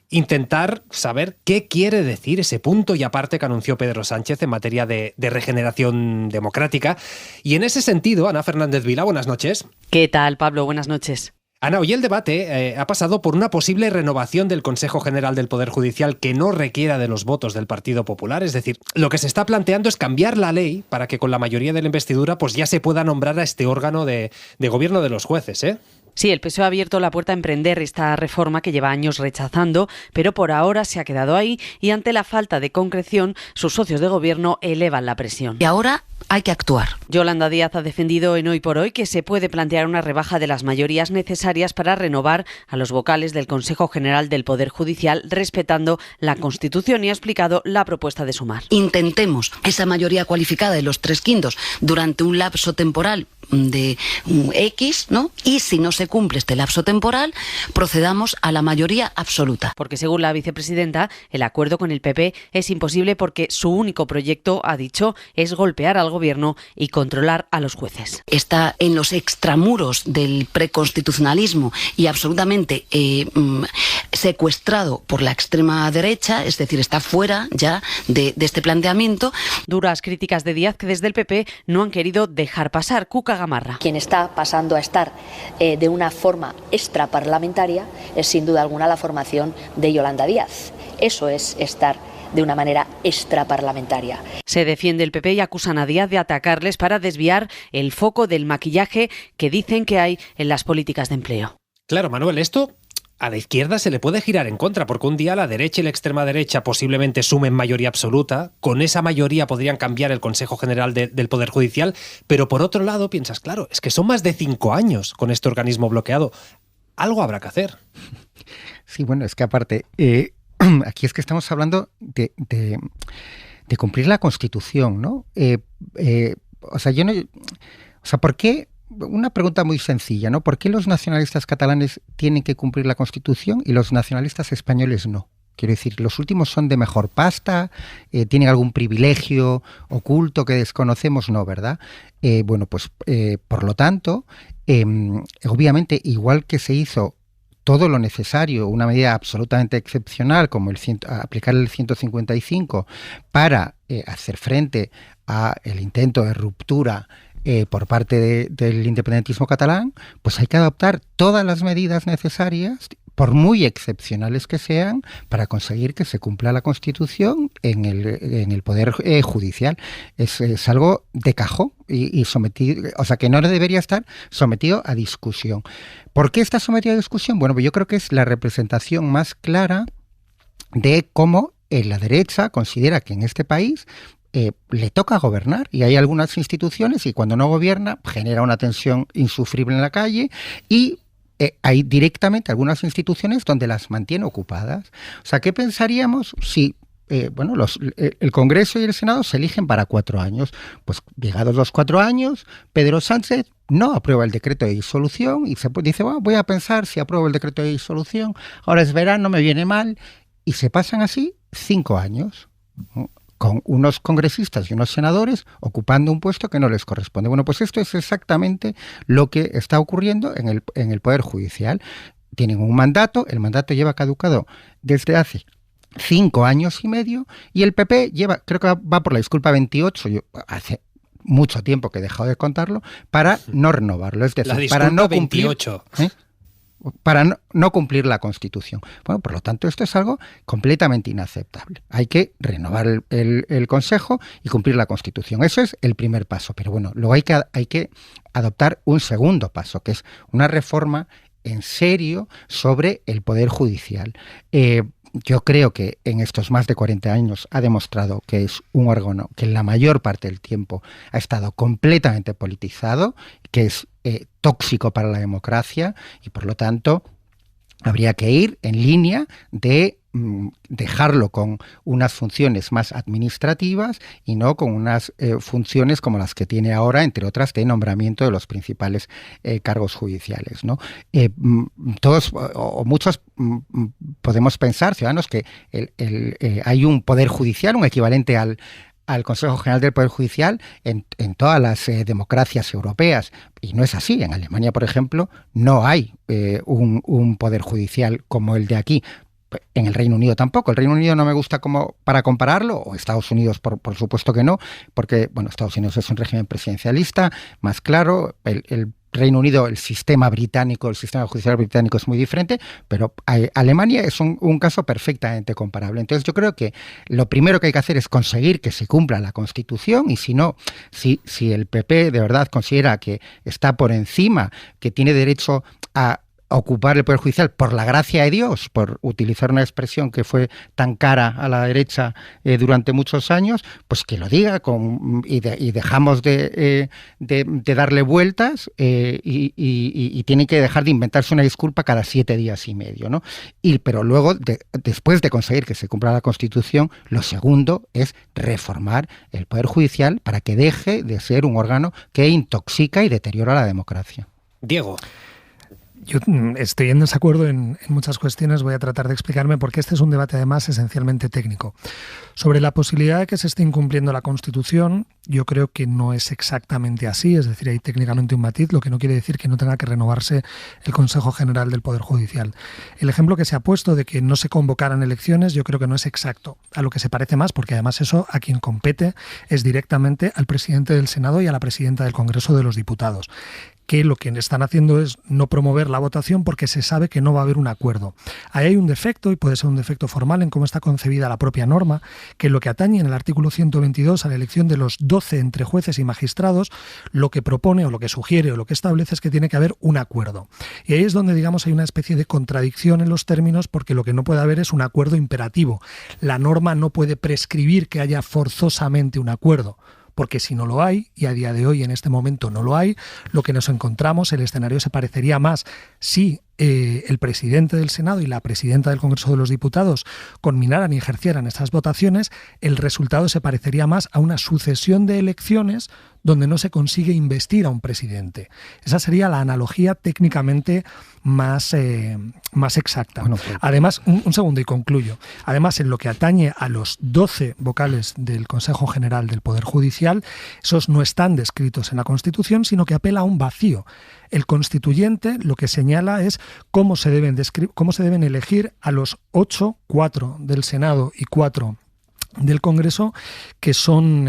Intentar saber qué quiere decir ese punto y aparte que anunció Pedro Sánchez en materia de regeneración democrática. Y en ese sentido, Ana Fernández Vila, buenas noches. ¿Qué tal, Pablo? Buenas noches. Ana, hoy el debate ha pasado por una posible renovación del Consejo General del Poder Judicial que no requiera de los votos del Partido Popular. Es decir, lo que se está planteando es cambiar la ley para que con la mayoría de la investidura pues ya se pueda nombrar a este órgano de gobierno de los jueces, ¿eh? Sí, el PSOE ha abierto la puerta a emprender esta reforma que lleva años rechazando, pero por ahora se ha quedado ahí y ante la falta de concreción, sus socios de gobierno elevan la presión. Y ahora hay que actuar. Yolanda Díaz ha defendido en Hoy por Hoy que se puede plantear una rebaja de las mayorías necesarias para renovar a los vocales del Consejo General del Poder Judicial, respetando la Constitución, y ha explicado la propuesta de Sumar. Intentemos esa mayoría cualificada de los 3/5 durante un lapso temporal de X, ¿no? Y si no se cumple este lapso temporal, procedamos a la mayoría absoluta. Porque según la vicepresidenta, el acuerdo con el PP es imposible porque su único proyecto, ha dicho, es golpear al gobierno y controlar a los jueces. Está en los extramuros del preconstitucionalismo y absolutamente secuestrado por la extrema derecha, es decir, está fuera ya de este planteamiento. Duras críticas de Díaz, que desde el PP no han querido dejar pasar. Cuca Gamarra. Quien está pasando a estar de una forma extraparlamentaria es sin duda alguna la formación de Yolanda Díaz. Eso es estar de una manera extraparlamentaria. Se defiende el PP y acusan a Díaz de atacarles para desviar el foco del maquillaje que dicen que hay en las políticas de empleo. Claro, Manuel, esto a la izquierda se le puede girar en contra, porque un día la derecha y la extrema derecha posiblemente sumen mayoría absoluta, con esa mayoría podrían cambiar el Consejo General del Poder Judicial, pero por otro lado piensas, claro, es que son más de 5 años con este organismo bloqueado. Algo habrá que hacer. Sí, bueno, es que aparte, aquí es que estamos hablando de cumplir la Constitución, ¿no? O sea, yo no... O sea, ¿por qué? Una pregunta muy sencilla, ¿no? ¿Por qué los nacionalistas catalanes tienen que cumplir la Constitución y los nacionalistas españoles no? Quiero decir, los últimos son de mejor pasta, tienen algún privilegio oculto que desconocemos, no, ¿verdad? Bueno, pues por lo tanto, obviamente, igual que se hizo todo lo necesario, una medida absolutamente excepcional como aplicar el 155 para hacer frente a el intento de ruptura por parte del independentismo catalán, pues hay que adoptar todas las medidas necesarias, por muy excepcionales que sean, para conseguir que se cumpla la Constitución en el Poder Judicial. Es algo de cajón y sometido, o sea, que no debería estar sometido a discusión. ¿Por qué está sometido a discusión? Bueno, pues yo creo que es la representación más clara de cómo la derecha considera que en este país le toca gobernar, y hay algunas instituciones y cuando no gobierna genera una tensión insufrible en la calle, y hay directamente algunas instituciones donde las mantiene ocupadas. O sea, ¿qué pensaríamos si el Congreso y el Senado se eligen para 4 años? Pues llegados los 4 años, Pedro Sánchez no aprueba el decreto de disolución y se dice, bueno, voy a pensar si apruebo el decreto de disolución, ahora es verano, me viene mal, y se pasan así 5 años, ¿no?, con unos congresistas y unos senadores ocupando un puesto que no les corresponde. Bueno, pues esto es exactamente lo que está ocurriendo en el Poder Judicial. Tienen un mandato, el mandato lleva caducado desde hace 5 años y medio, y el PP creo que va por la disculpa 28, yo hace mucho tiempo que he dejado de contarlo, para no renovarlo. Es decir, para no cumplir, 28. Para no cumplir la Constitución. Bueno, por lo tanto, esto es algo completamente inaceptable. Hay que renovar el Consejo y cumplir la Constitución. Eso es el primer paso. Pero bueno, luego hay que adoptar un segundo paso, que es una reforma en serio sobre el Poder Judicial. Yo creo que en estos más de 40 años ha demostrado que es un órgano que en la mayor parte del tiempo ha estado completamente politizado, que es tóxico para la democracia, y por lo tanto habría que ir en línea de dejarlo con unas funciones más administrativas y no con unas funciones como las que tiene ahora, entre otras de nombramiento de los principales cargos judiciales, ¿no? Todos o muchos podemos pensar, ciudadanos, que hay un poder judicial, un equivalente al Consejo General del Poder Judicial en todas las democracias europeas, y no es así. En Alemania, por ejemplo, no hay un poder judicial como el de aquí. En el Reino Unido tampoco. El Reino Unido no me gusta como para compararlo, o Estados Unidos por supuesto que no, porque bueno, Estados Unidos es un régimen presidencialista, más claro. El Reino Unido, el sistema judicial británico es muy diferente, pero Alemania es un caso perfectamente comparable. Entonces yo creo que lo primero que hay que hacer es conseguir que se cumpla la Constitución, y si no, si el PP de verdad considera que está por encima, que tiene derecho a ocupar el Poder Judicial por la gracia de Dios, por utilizar una expresión que fue tan cara a la derecha durante muchos años, pues que lo diga y dejamos de darle vueltas y tiene que dejar de inventarse una disculpa cada 7 días y medio, ¿no? Pero luego, después de conseguir que se cumpla la Constitución, lo segundo es reformar el Poder Judicial para que deje de ser un órgano que intoxica y deteriora la democracia. Diego. Yo estoy en desacuerdo en muchas cuestiones. Voy a tratar de explicarme, porque este es un debate además esencialmente técnico. Sobre la posibilidad de que se esté incumpliendo la Constitución, yo creo que no es exactamente así. Es decir, hay técnicamente un matiz, lo que no quiere decir que no tenga que renovarse el Consejo General del Poder Judicial. El ejemplo que se ha puesto de que no se convocaran elecciones, yo creo que no es exacto. A lo que se parece más, porque además eso a quien compete es directamente al presidente del Senado y a la presidenta del Congreso de los Diputados, que lo que están haciendo es no promover la votación porque se sabe que no va a haber un acuerdo. Ahí hay un defecto, y puede ser un defecto formal en cómo está concebida la propia norma, que en lo que atañe en el artículo 122 a la elección de los 12 entre jueces y magistrados, lo que propone o lo que sugiere o lo que establece es que tiene que haber un acuerdo. Y ahí es donde, digamos, hay una especie de contradicción en los términos, porque lo que no puede haber es un acuerdo imperativo. La norma no puede prescribir que haya forzosamente un acuerdo, porque si no lo hay, y a día de hoy en este momento no lo hay, lo que nos encontramos, el escenario se parecería más, si el presidente del Senado y la presidenta del Congreso de los Diputados culminaran y ejercieran estas votaciones, el resultado se parecería más a una sucesión de elecciones donde no se consigue investir a un presidente. Esa sería la analogía técnicamente más exacta. Bueno, pues. Además, un segundo y concluyo. Además, en lo que atañe a los 12 vocales del Consejo General del Poder Judicial, esos no están descritos en la Constitución, sino que apela a un vacío. El constituyente lo que señala es cómo se deben elegir a los 8, 4 del Senado y 4 del Congreso, que son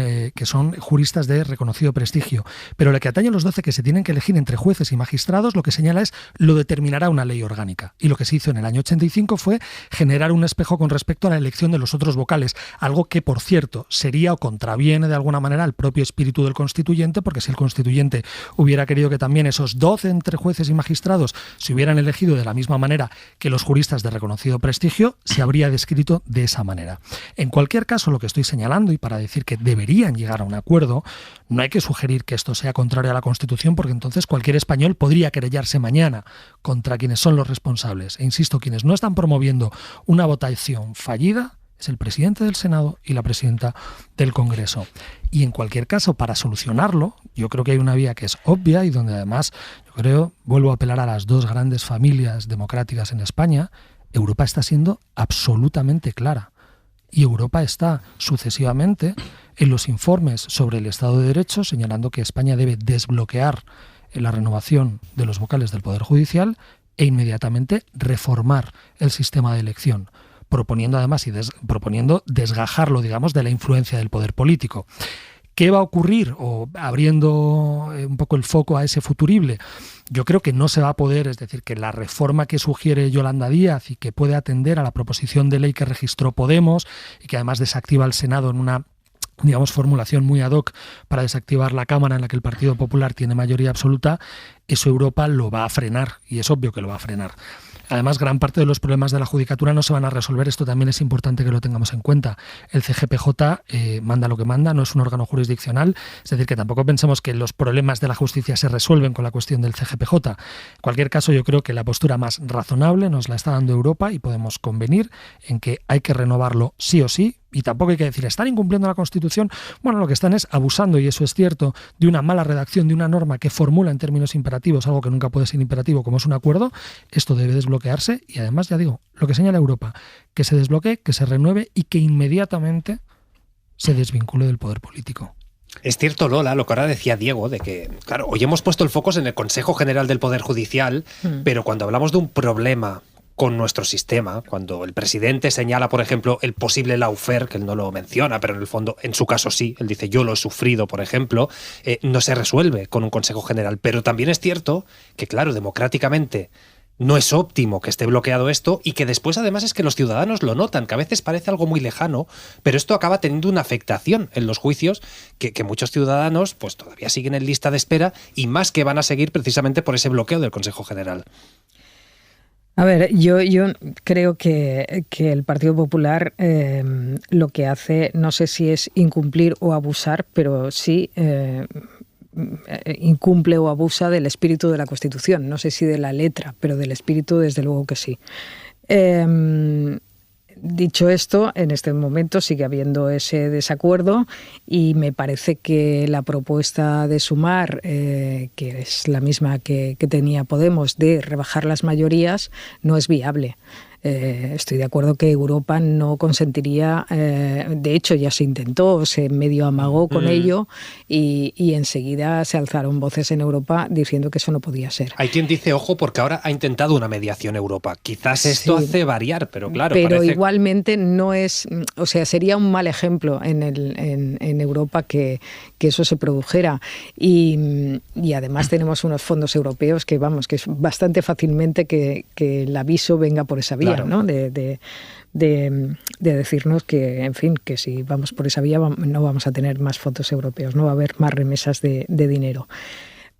juristas de reconocido prestigio. Pero lo que atañe a los 12 que se tienen que elegir entre jueces y magistrados, lo que señala es lo determinará una ley orgánica. Y lo que se hizo en el año 85 fue generar un espejo con respecto a la elección de los otros vocales, algo que, por cierto, sería o contraviene de alguna manera al propio espíritu del constituyente, porque si el constituyente hubiera querido que también esos 12 entre jueces y magistrados se hubieran elegido de la misma manera que los juristas de reconocido prestigio, se habría descrito de esa manera. En cualquier caso, lo que estoy señalando, y para decir que deberían llegar a un acuerdo, no hay que sugerir que esto sea contrario a la Constitución, porque entonces cualquier español podría querellarse mañana contra quienes son los responsables. E insisto, quienes no están promoviendo una votación fallida es el presidente del Senado y la presidenta del Congreso. Y en cualquier caso, para solucionarlo, yo creo que hay una vía que es obvia y donde además, vuelvo a apelar a las dos grandes familias democráticas en España. Europa está siendo absolutamente clara. Y Europa está sucesivamente en los informes sobre el Estado de Derecho señalando que España debe desbloquear la renovación de los vocales del Poder Judicial e inmediatamente reformar el sistema de elección, proponiendo además proponiendo desgajarlo, digamos, de la influencia del poder político. ¿Qué va a ocurrir? O abriendo un poco el foco a ese futurible, yo creo que no se va a poder, es decir, que la reforma que sugiere Yolanda Díaz y que puede atender a la proposición de ley que registró Podemos y que además desactiva al Senado en una, digamos, formulación muy ad hoc para desactivar la Cámara en la que el Partido Popular tiene mayoría absoluta, eso Europa lo va a frenar, y es obvio que lo va a frenar. Además, gran parte de los problemas de la judicatura no se van a resolver. Esto también es importante que lo tengamos en cuenta. El CGPJ manda lo que manda, no es un órgano jurisdiccional. Es decir, que tampoco pensemos que los problemas de la justicia se resuelven con la cuestión del CGPJ. En cualquier caso, yo creo que la postura más razonable nos la está dando Europa y podemos convenir en que hay que renovarlo sí o sí. Y tampoco hay que decir, ¿están incumpliendo la Constitución? Bueno, lo que están es abusando, y eso es cierto, de una mala redacción de una norma que formula en términos imperativos algo que nunca puede ser imperativo, como es un acuerdo. Esto debe desbloquearse y además, ya digo, lo que señala Europa, que se desbloquee, que se renueve y que inmediatamente se desvincule del poder político. Es cierto, Lola, lo que ahora decía Diego, de que, claro, hoy hemos puesto el foco en el Consejo General del Poder Judicial, pero cuando hablamos de un problema con nuestro sistema, cuando el presidente señala, por ejemplo, el posible lawfare, que él no lo menciona, pero en el fondo, en su caso sí, él dice yo lo he sufrido, por ejemplo, no se resuelve con un Consejo General. Pero también es cierto que, claro, democráticamente no es óptimo que esté bloqueado esto, y que después además es que los ciudadanos lo notan, que a veces parece algo muy lejano, pero esto acaba teniendo una afectación en los juicios que muchos ciudadanos pues todavía siguen en lista de espera, y más que van a seguir precisamente por ese bloqueo del Consejo General. A ver, yo creo que el Partido Popular lo que hace, no sé si es incumplir o abusar, pero sí incumple o abusa del espíritu de la Constitución. No sé si de la letra, pero del espíritu desde luego que sí. Dicho esto, en este momento sigue habiendo ese desacuerdo y me parece que la propuesta de Sumar, que es la misma que tenía Podemos, de rebajar las mayorías, no es viable. Estoy de acuerdo que Europa no consentiría, de hecho ya se intentó, se medio amagó con ello y enseguida se alzaron voces en Europa diciendo que eso no podía ser. Hay quien dice, ojo, porque ahora ha intentado una mediación Europa. Quizás esto hace variar, pero claro. Pero igualmente no es, o sea, sería un mal ejemplo en Europa que eso se produjera. Y además tenemos unos fondos europeos que, vamos, que es bastante fácilmente que el aviso venga por esa vía. Claro. ¿No? De decirnos que, en fin, que si vamos por esa vía no vamos a tener más fondos europeos, no va a haber más remesas de dinero.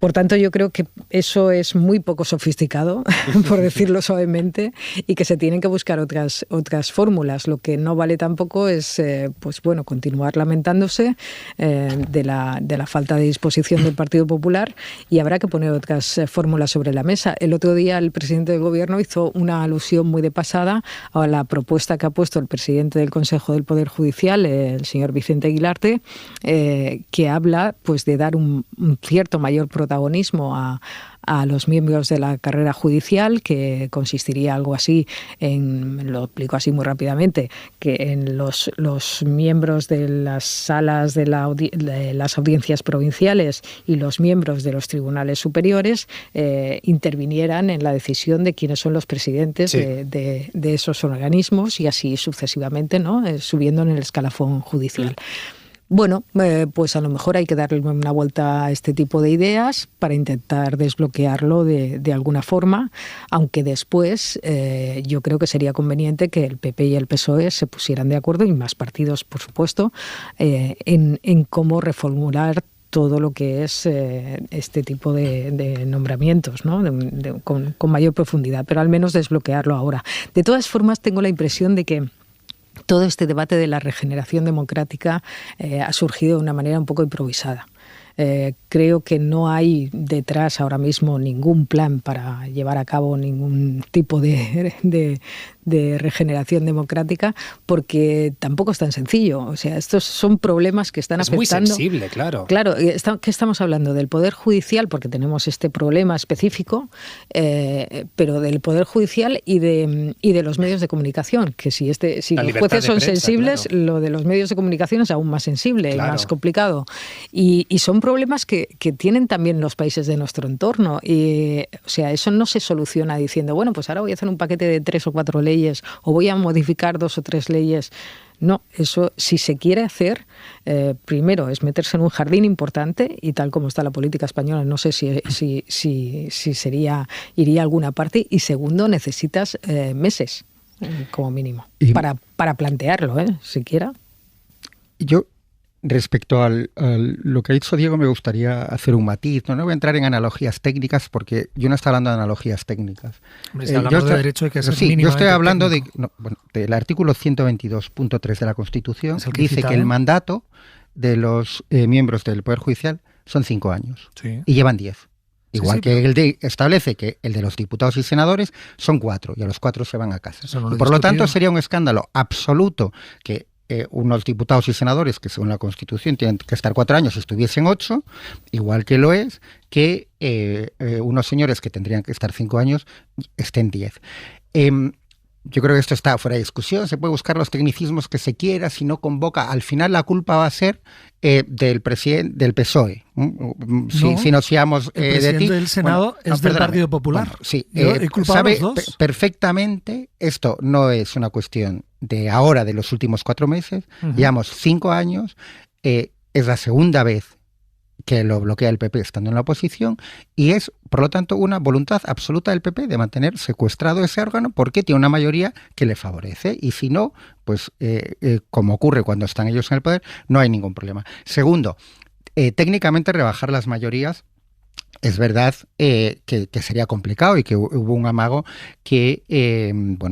Por tanto, yo creo que eso es muy poco sofisticado, por decirlo suavemente, y que se tienen que buscar otras fórmulas. Lo que no vale tampoco es continuar lamentándose de la falta de disposición del Partido Popular, y habrá que poner otras fórmulas sobre la mesa. El otro día el presidente del Gobierno hizo una alusión muy de pasada a la propuesta que ha puesto el presidente del Consejo del Poder Judicial, el señor Vicente Aguilarte, que habla pues de dar un cierto mayor protagonismo a los miembros de la carrera judicial, que consistiría algo así lo explico así muy rápidamente, que en los miembros de las salas de las audiencias provinciales y los miembros de los tribunales superiores intervinieran en la decisión de quiénes son los presidentes de esos organismos, y así sucesivamente, ¿no? Subiendo en el escalafón judicial. Bueno, pues a lo mejor hay que darle una vuelta a este tipo de ideas para intentar desbloquearlo de alguna forma, aunque después yo creo que sería conveniente que el PP y el PSOE se pusieran de acuerdo, y más partidos, por supuesto, en cómo reformular todo lo que es este tipo de nombramientos, ¿no? Con mayor profundidad, pero al menos desbloquearlo ahora. De todas formas, tengo la impresión de que todo este debate de la regeneración democrática ha surgido de una manera un poco improvisada. Creo que no hay detrás ahora mismo ningún plan para llevar a cabo ningún tipo de regeneración democrática, porque tampoco es tan sencillo. O sea, estos son problemas que están afectando... Es muy sensible, claro. Claro, ¿qué estamos hablando? Del Poder Judicial, porque tenemos este problema específico, pero del Poder Judicial y de los medios de comunicación, que si los jueces son sensibles, claro, lo de los medios de comunicación es aún más sensible, claro, más complicado. Y son problemas que tienen también los países de nuestro entorno. O sea, eso no se soluciona diciendo, bueno, pues ahora voy a hacer un paquete de 3 o 4 leyes, o voy a modificar 2 o 3 leyes. No, eso si se quiere hacer, primero es meterse en un jardín importante, y tal como está la política española, no sé si iría a alguna parte, y segundo, necesitas meses, como mínimo, para plantearlo, siquiera. Yo, respecto a lo que ha dicho Diego, me gustaría hacer un matiz. No voy a entrar en analogías técnicas, porque yo no estoy hablando de analogías técnicas. Hombre, si hablamos de derecho hay que ser mínimamente yo estoy hablando del artículo 122.3 de la Constitución, que dice que el mandato de los miembros del Poder Judicial son 5 años, y llevan 10. Igual que establece que el de los diputados y senadores son 4, y a los 4 se van a casa. Y por lo tanto sería un escándalo absoluto que unos diputados y senadores, que según la Constitución tienen que estar 4 años, estuviesen 8, igual que lo es que unos señores que tendrían que estar 5 años estén 10. Yo creo que esto está fuera de discusión, se puede buscar los tecnicismos que se quiera, si no convoca, al final la culpa va a ser del presidente del PSOE. Si nos fiamos de ti. El presidente del Senado es del Partido Popular. Bueno, sí, sabe perfectamente, esto no es una cuestión de ahora, de los últimos 4 meses, llevamos 5 años, es la segunda vez que lo bloquea el PP estando en la oposición, y es, por lo tanto, una voluntad absoluta del PP de mantener secuestrado ese órgano, porque tiene una mayoría que le favorece, y si no, pues como ocurre cuando están ellos en el poder, no hay ningún problema. Segundo, técnicamente rebajar las mayorías, es verdad que sería complicado, y que hubo un amago que,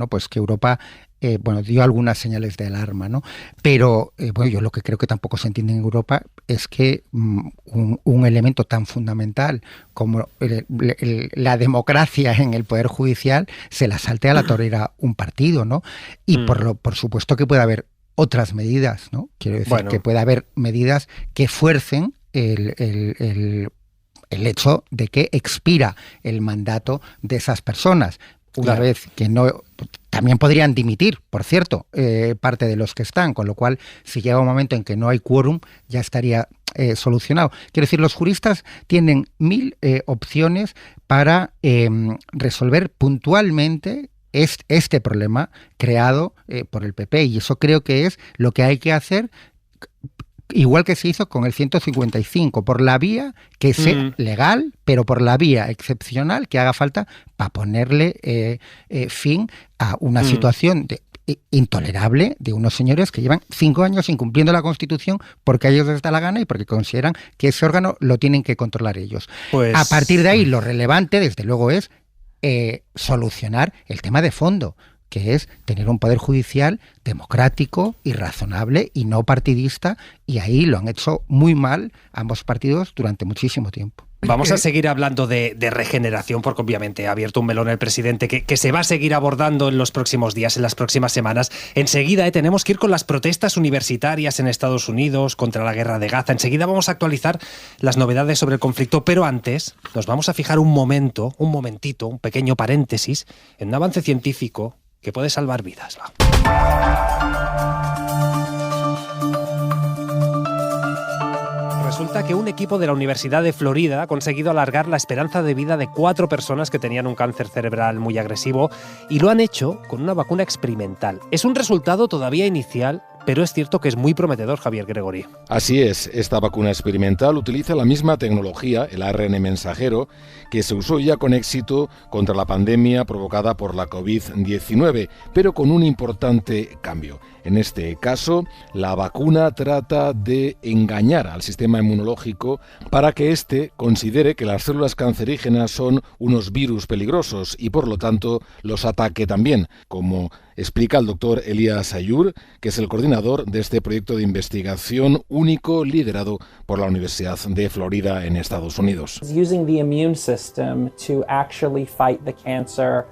pues que Europa dio algunas señales de alarma, ¿no? Pero yo lo que creo que tampoco se entiende en Europa es que un elemento tan fundamental como la democracia en el Poder Judicial se la salte a la torera un partido, ¿no? Y por supuesto que puede haber otras medidas, ¿no? Quiero decir que puede haber medidas que fuercen el hecho de que expira el mandato de esas personas. Una vez que no... También podrían dimitir, por cierto, parte de los que están, con lo cual, si llega un momento en que no hay quórum, ya estaría solucionado. Quiero decir, los juristas tienen 1000 opciones para resolver puntualmente este problema creado por el PP, y eso creo que es lo que hay que hacer, igual que se hizo con el 155, por la vía que sea legal, pero por la vía excepcional que haga falta para ponerle fin a una situación intolerable de unos señores que llevan 5 años incumpliendo la Constitución porque a ellos les da la gana y porque consideran que ese órgano lo tienen que controlar ellos. Pues... A partir de ahí, lo relevante, desde luego, es solucionar el tema de fondo, que es tener un poder judicial democrático y razonable y no partidista, y ahí lo han hecho muy mal ambos partidos durante muchísimo tiempo. Vamos a seguir hablando de regeneración, porque obviamente ha abierto un melón el presidente que se va a seguir abordando en los próximos días, en las próximas semanas. Enseguida tenemos que ir con las protestas universitarias en Estados Unidos contra la guerra de Gaza. Enseguida vamos a actualizar las novedades sobre el conflicto, pero antes nos vamos a fijar un momentito, un pequeño paréntesis en un avance científico que puede salvar vidas. Resulta que un equipo de la Universidad de Florida ha conseguido alargar la esperanza de vida de 4 personas que tenían un cáncer cerebral muy agresivo, y lo han hecho con una vacuna experimental. Es un resultado todavía inicial, pero es cierto que es muy prometedor, Javier Gregori. Así es, esta vacuna experimental utiliza la misma tecnología, el ARN mensajero, que se usó ya con éxito contra la pandemia provocada por la COVID-19, pero con un importante cambio. En este caso, la vacuna trata de engañar al sistema inmunológico para que éste considere que las células cancerígenas son unos virus peligrosos y por lo tanto los ataque también, como explica el doctor Elías Ayur, que es el coordinador de este proyecto de investigación único liderado por la Universidad de Florida en Estados Unidos.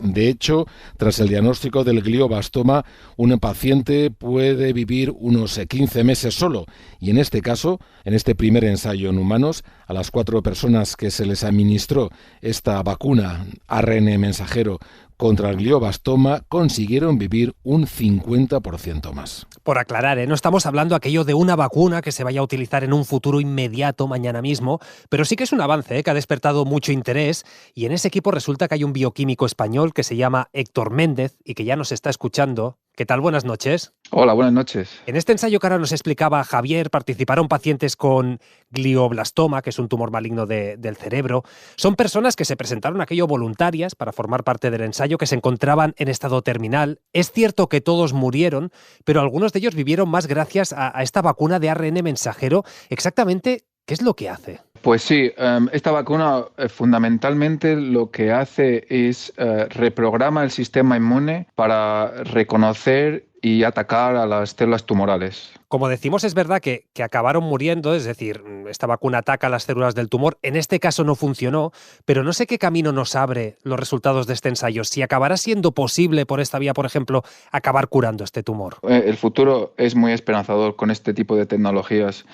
De hecho, tras el diagnóstico del glioblastoma, un paciente puede vivir unos 15 meses solo, y en este caso, en este primer ensayo en humanos, a las 4 personas que se les administró esta vacuna ARN mensajero contra el glioblastoma consiguieron vivir un 50% más. Por aclarar, no estamos hablando aquello de una vacuna que se vaya a utilizar en un futuro inmediato, mañana mismo, pero sí que es un avance que ha despertado mucho interés, y en ese equipo resulta que hay un bioquímico español que se llama Héctor Méndez y que ya nos está escuchando. ¿Qué tal? Buenas noches. Hola, buenas noches. En este ensayo que ahora nos explicaba Javier, participaron pacientes con glioblastoma, que es un tumor maligno del cerebro. Son personas que se presentaron aquello voluntarias para formar parte del ensayo, que se encontraban en estado terminal. Es cierto que todos murieron, pero algunos de ellos vivieron más gracias a esta vacuna de ARN mensajero. Exactamente, ¿qué es lo que hace? Pues sí, esta vacuna fundamentalmente lo que hace es reprograma el sistema inmune para reconocer y atacar a las células tumorales. Como decimos, es verdad que acabaron muriendo, es decir, esta vacuna ataca a las células del tumor. En este caso no funcionó, pero no sé qué camino nos abre los resultados de este ensayo. Si acabará siendo posible por esta vía, por ejemplo, acabar curando este tumor. El futuro es muy esperanzador con este tipo de tecnologías,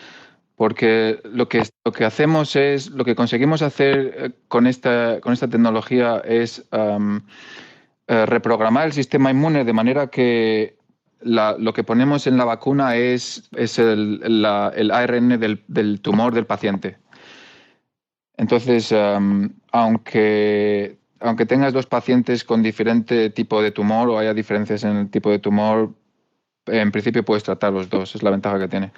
porque lo que hacemos es, lo que conseguimos hacer con esta tecnología es reprogramar el sistema inmune de manera que lo que ponemos en la vacuna es el ARN del tumor del paciente. Entonces, aunque tengas 2 pacientes con diferente tipo de tumor o haya diferencias en el tipo de tumor, en principio puedes tratar los 2, es la ventaja que tiene.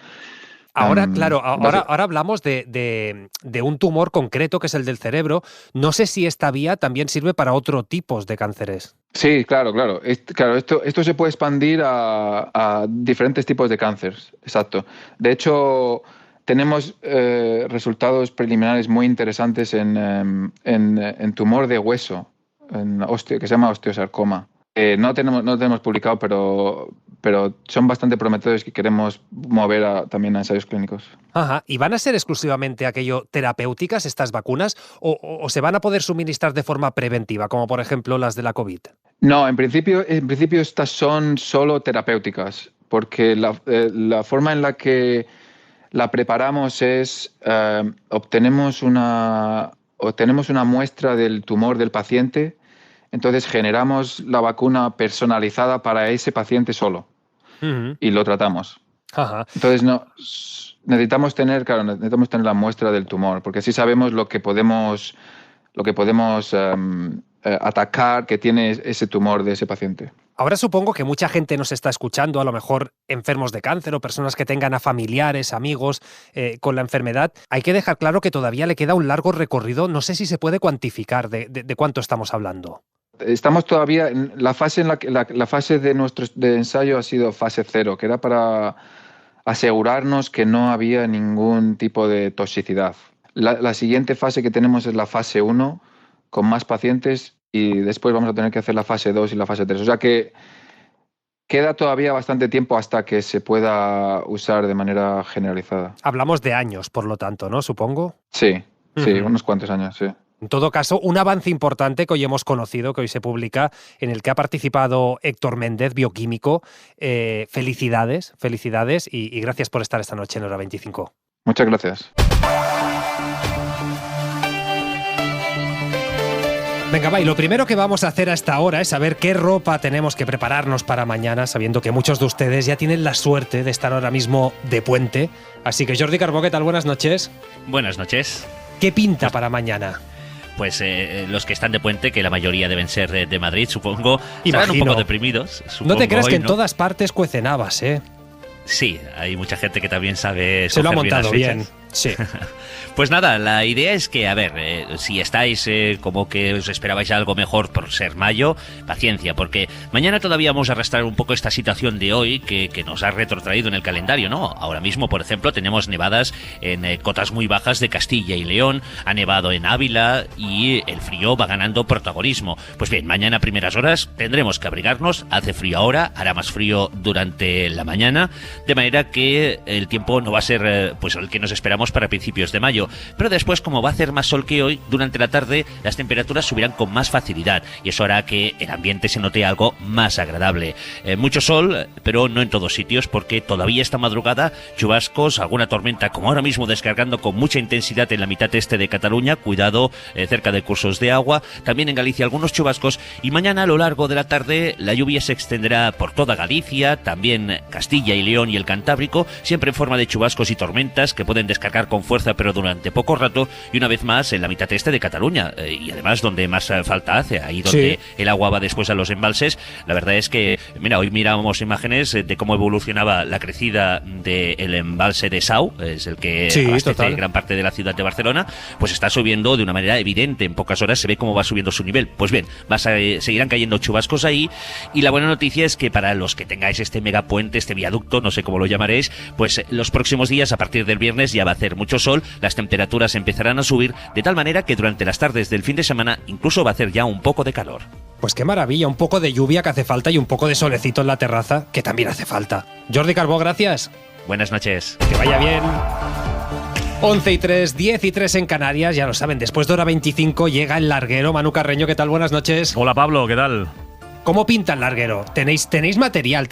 Ahora, claro, ahora hablamos de un tumor concreto que es el del cerebro. No sé si esta vía también sirve para otros tipos de cánceres. Sí, claro. Esto se puede expandir a diferentes tipos de cánceres, exacto. De hecho, tenemos resultados preliminares muy interesantes en tumor de hueso, que se llama osteosarcoma. No tenemos publicado, pero son bastante prometedores que queremos mover también a ensayos clínicos. Ajá. ¿Y van a ser exclusivamente aquello terapéuticas estas vacunas o se van a poder suministrar de forma preventiva, como por ejemplo las de la COVID? No, en principio estas son solo terapéuticas, porque la forma en la que la preparamos es obtenemos una muestra del tumor del paciente. Entonces generamos la vacuna personalizada para ese paciente solo y lo tratamos. Ajá. Entonces necesitamos tener la muestra del tumor, porque así sabemos lo que podemos atacar que tiene ese tumor de ese paciente. Ahora supongo que mucha gente nos está escuchando, a lo mejor enfermos de cáncer o personas que tengan a familiares, amigos con la enfermedad. Hay que dejar claro que todavía le queda un largo recorrido. No sé si se puede cuantificar de cuánto estamos hablando. Estamos todavía en la fase en la fase de ensayo ha sido fase 0, que era para asegurarnos que no había ningún tipo de toxicidad. La siguiente fase que tenemos es la fase 1, con más pacientes, y después vamos a tener que hacer la fase 2 y la fase 3. O sea que queda todavía bastante tiempo hasta que se pueda usar de manera generalizada. Hablamos de años, por lo tanto, ¿no? Supongo. Sí, unos cuantos años, sí. En todo caso, un avance importante que hoy hemos conocido, que hoy se publica, en el que ha participado Héctor Méndez, bioquímico. Felicidades y gracias por estar esta noche en Hora 25. Muchas gracias. Venga, va, y lo primero que vamos a hacer a esta hora es saber qué ropa tenemos que prepararnos para mañana, sabiendo que muchos de ustedes ya tienen la suerte de estar ahora mismo de puente. Así que Jordi Carbó, ¿qué tal? Buenas noches. Buenas noches. ¿Qué pinta para mañana? Pues los que están de puente, que la mayoría deben ser de Madrid, supongo, Imagino. Estarán un poco deprimidos. No te creas hoy, que en ¿no? todas partes cuecen habas, ¿eh? Sí, hay mucha gente que también sabe... Se lo ha coger montado bien las bien, fechas. sí. Pues nada, la idea es que, a ver, si estáis como que os esperabais algo mejor por ser mayo, paciencia, porque mañana todavía vamos a arrastrar un poco esta situación de hoy que nos ha retrotraído en el calendario, ¿no? Ahora mismo, por ejemplo, tenemos nevadas en cotas muy bajas de Castilla y León, ha nevado en Ávila y el frío va ganando protagonismo. Pues bien, mañana a primeras horas tendremos que abrigarnos, hace frío ahora, hará más frío durante la mañana, de manera que el tiempo no va a ser pues el que nos esperamos para principios de mayo. Pero después, como va a hacer más sol que hoy, durante la tarde las temperaturas subirán con más facilidad y eso hará que el ambiente se note algo más agradable. Mucho sol, pero no en todos sitios, porque todavía esta madrugada chubascos, alguna tormenta como ahora mismo descargando con mucha intensidad en la mitad este de Cataluña, cuidado cerca de cursos de agua, también en Galicia algunos chubascos, y mañana a lo largo de la tarde la lluvia se extenderá por toda Galicia, también Castilla y León y el Cantábrico, siempre en forma de chubascos y tormentas que pueden descargar con fuerza pero durante poco rato, y una vez más en la mitad este de Cataluña, y además donde más falta hace, ahí donde el agua va después a los embalses. La verdad es que, mira, hoy mirábamos imágenes de cómo evolucionaba la crecida del embalse de Sau, es el que abastece gran parte de la ciudad de Barcelona, pues está subiendo de una manera evidente, en pocas horas se ve cómo va subiendo su nivel. Pues bien, seguirán cayendo chubascos ahí, y la buena noticia es que para los que tengáis este megapuente, este viaducto, no sé cómo lo llamaréis, pues los próximos días, a partir del viernes, ya va a hacer mucho sol, las temperaturas empezarán a subir, de tal manera que durante las tardes del fin de semana incluso va a hacer ya un poco de calor. Pues qué maravilla, un poco de lluvia que hace falta y un poco de solecito en la terraza que también hace falta. Jordi Carbó, gracias. Buenas noches. Que vaya bien. 11:03, 10:03 en Canarias, ya lo saben, después de Hora 25 llega el larguero. Manu Carreño, ¿qué tal? Buenas noches. Hola Pablo, ¿qué tal? ¿Cómo pinta el larguero? Tenéis material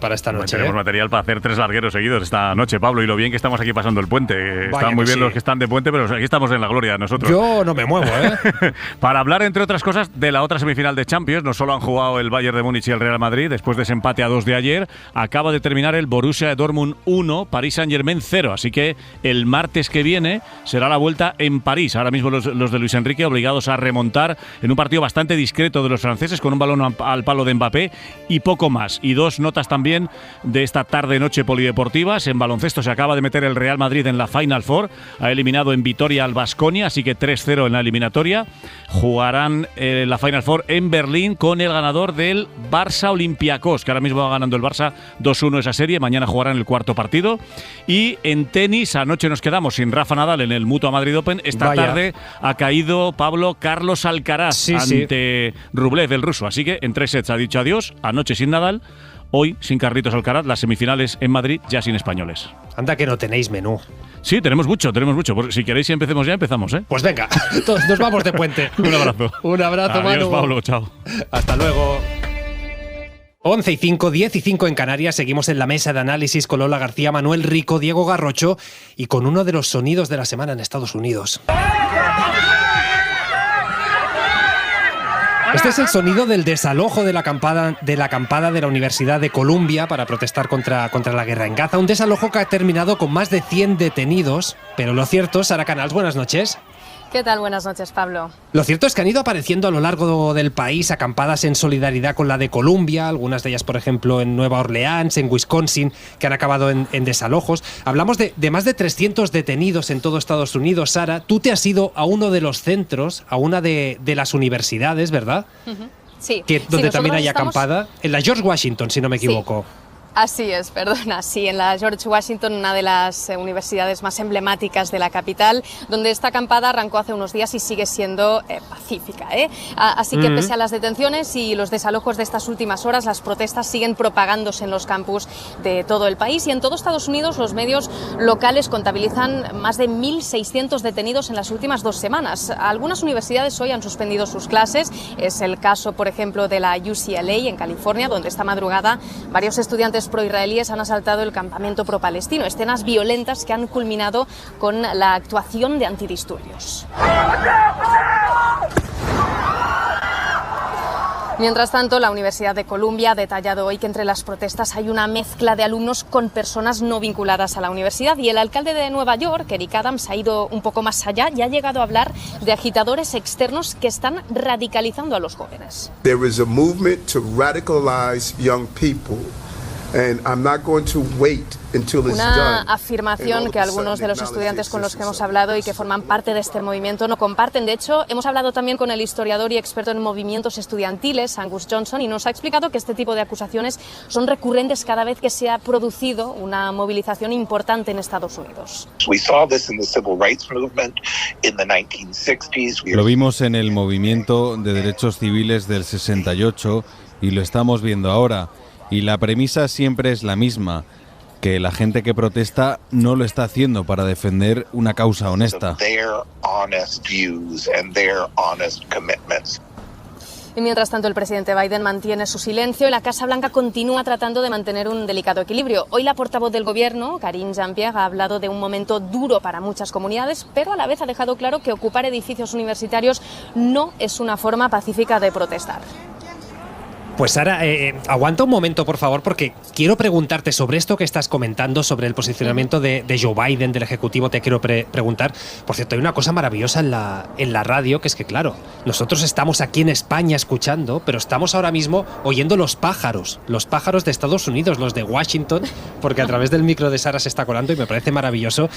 para esta noche. Tenemos material para hacer 3 largueros seguidos esta noche, Pablo, y lo bien que estamos aquí pasando el puente. Están muy bien los que están de puente, pero aquí estamos en la gloria nosotros. Yo no me muevo, ¿eh? Para hablar, entre otras cosas, de la otra semifinal de Champions. No solo han jugado el Bayern de Múnich y el Real Madrid, después de ese empate a 2 de ayer, acaba de terminar el Borussia Dortmund 1, Paris Saint-Germain 0. Así que el martes que viene será la vuelta en París. Ahora mismo los de Luis Enrique obligados a remontar en un partido bastante discreto de los franceses, con un balón al palo de Mbappé y poco más. Y 2 notas también de esta tarde-noche polideportivas. En baloncesto se acaba de meter el Real Madrid en la Final Four. Ha eliminado en Vitoria al Baskonia, así que 3-0 en la eliminatoria. Jugarán la Final Four en Berlín con el ganador del Barça Olympiacos, que ahora mismo va ganando el Barça 2-1 esa serie. Mañana jugarán el cuarto partido. Y en tenis, anoche nos quedamos sin Rafa Nadal en el Mutua Madrid Open. Esta tarde ha caído, Pablo, Carlos Alcaraz ante Rublev, el ruso. Así que en 3 sets ha dicho adiós. Anoche sin Nadal, hoy sin Carlitos Alcaraz, las semifinales en Madrid ya sin españoles. Anda que no tenéis menú. Sí, tenemos mucho. Si queréis, si empecemos ya, empezamos, ¿eh? Pues venga, nos vamos de puente. Un abrazo. Un abrazo, Manu. Adiós, Pablo, chao. Hasta luego. 11:05, 10:05 en Canarias. Seguimos en la mesa de análisis con Lola García, Manuel Rico, Diego Garrocho y con uno de los sonidos de la semana en Estados Unidos. Este es el sonido del desalojo de la acampada de la Universidad de Columbia para protestar contra la guerra en Gaza. Un desalojo que ha terminado con más de 100 detenidos. Pero lo cierto, Sara Canals, buenas noches. ¿Qué tal? Buenas noches, Pablo. Lo cierto es que han ido apareciendo a lo largo del país acampadas en solidaridad con la de Columbia, algunas de ellas, por ejemplo, en Nueva Orleans, en Wisconsin, que han acabado en desalojos. Hablamos de más de 300 detenidos en todo Estados Unidos. Sara, tú te has ido a uno de los centros, a una de las universidades, ¿verdad? Sí. Donde también hay acampada. En la George Washington, si no me equivoco. Así es, perdona, sí, en la George Washington, una de las universidades más emblemáticas de la capital, donde esta acampada arrancó hace unos días y sigue siendo pacífica. Así que pese a las detenciones y los desalojos de estas últimas horas, las protestas siguen propagándose en los campus de todo el país y en todo Estados Unidos los medios locales contabilizan más de 1.600 detenidos en las últimas 2 semanas. Algunas universidades hoy han suspendido sus clases, es el caso, por ejemplo, de la UCLA en California, donde esta madrugada varios estudiantes proisraelíes han asaltado el campamento pro-palestino, escenas violentas que han culminado con la actuación de antidisturbios. Mientras tanto, la Universidad de Columbia ha detallado hoy que entre las protestas hay una mezcla de alumnos con personas no vinculadas a la universidad y el alcalde de Nueva York, Eric Adams, ha ido un poco más allá y ha llegado a hablar de agitadores externos que están radicalizando a los jóvenes. There is a movement to radicalize young people. Una afirmación que algunos de los estudiantes con los que hemos hablado y que forman parte de este movimiento no comparten. De hecho, hemos hablado también con el historiador y experto en movimientos estudiantiles, Angus Johnson, y nos ha explicado que este tipo de acusaciones son recurrentes cada vez que se ha producido una movilización importante en Estados Unidos. Lo vimos en el movimiento de derechos civiles del 68 y lo estamos viendo ahora. Y la premisa siempre es la misma, que la gente que protesta no lo está haciendo para defender una causa honesta. Y mientras tanto, el presidente Biden mantiene su silencio y la Casa Blanca continúa tratando de mantener un delicado equilibrio. Hoy la portavoz del gobierno, Karine Jean-Pierre, ha hablado de un momento duro para muchas comunidades, pero a la vez ha dejado claro que ocupar edificios universitarios no es una forma pacífica de protestar. Pues Sara, aguanta un momento, por favor, porque quiero preguntarte sobre esto que estás comentando, sobre el posicionamiento de Joe Biden, del Ejecutivo. Te quiero preguntar. Por cierto, hay una cosa maravillosa en la radio, que es que, claro, nosotros estamos aquí en España escuchando, pero estamos ahora mismo oyendo los pájaros de Estados Unidos, los de Washington, porque a través del micro de Sara se está colando y me parece maravilloso.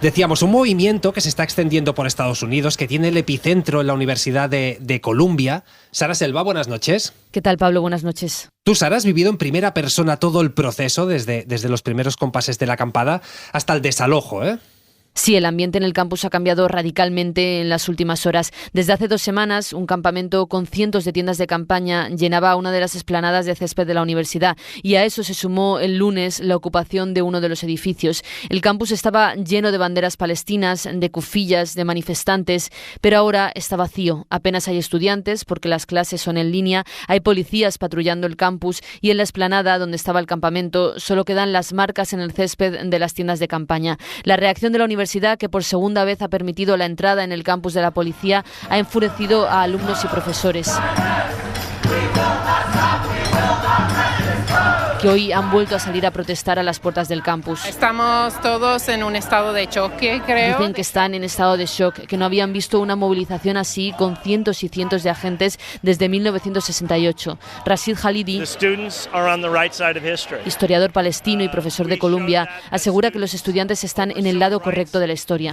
Decíamos, un movimiento que se está extendiendo por Estados Unidos, que tiene el epicentro en la Universidad de Columbia. Sara Selva, buenas noches. ¿Qué tal, Pablo? Buenas noches. Tú, Sara, has vivido en primera persona todo el proceso, desde los primeros compases de la acampada hasta el desalojo, ¿eh? Sí, el ambiente en el campus ha cambiado radicalmente en las últimas horas. Desde hace 2 semanas, un campamento con cientos de tiendas de campaña llenaba una de las explanadas de césped de la universidad y a eso se sumó el lunes la ocupación de uno de los edificios. El campus estaba lleno de banderas palestinas, de cufillas, de manifestantes, pero ahora está vacío. Apenas hay estudiantes porque las clases son en línea, hay policías patrullando el campus y en la explanada donde estaba el campamento solo quedan las marcas en el césped de las tiendas de campaña. La reacción de la universidad, que por segunda vez ha permitido la entrada en el campus de la policía, ha enfurecido a alumnos y profesores, que hoy han vuelto a salir a protestar a las puertas del campus. Estamos todos en un estado de choque, creo. Dicen que están en estado de shock, que no habían visto una movilización así con cientos y cientos de agentes desde 1968. Rashid Khalidi, historiador palestino y profesor de Columbia, asegura que los estudiantes están en el lado correcto de la historia.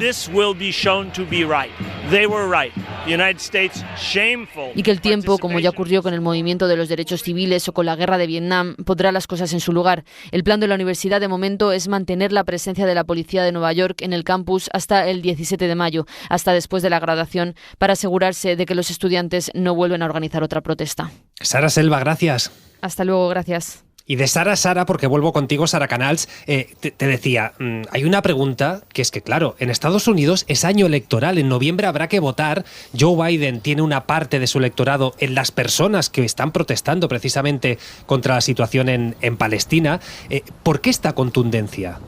Y que el tiempo, como ya ocurrió con el movimiento de los derechos civiles o con la guerra de Vietnam, pondrá las cosas en su lugar. El plan de la universidad de momento es mantener la presencia de la policía de Nueva York en el campus hasta el 17 de mayo, hasta después de la graduación, para asegurarse de que los estudiantes no vuelven a organizar otra protesta. Sara Selva, gracias. Hasta luego, gracias. Y de Sara, porque vuelvo contigo, Sara Canals, te decía, hay una pregunta que es que, claro, en Estados Unidos es año electoral, en noviembre habrá que votar. Joe Biden tiene una parte de su electorado en las personas que están protestando precisamente contra la situación en Palestina. ¿Por qué esta contundencia?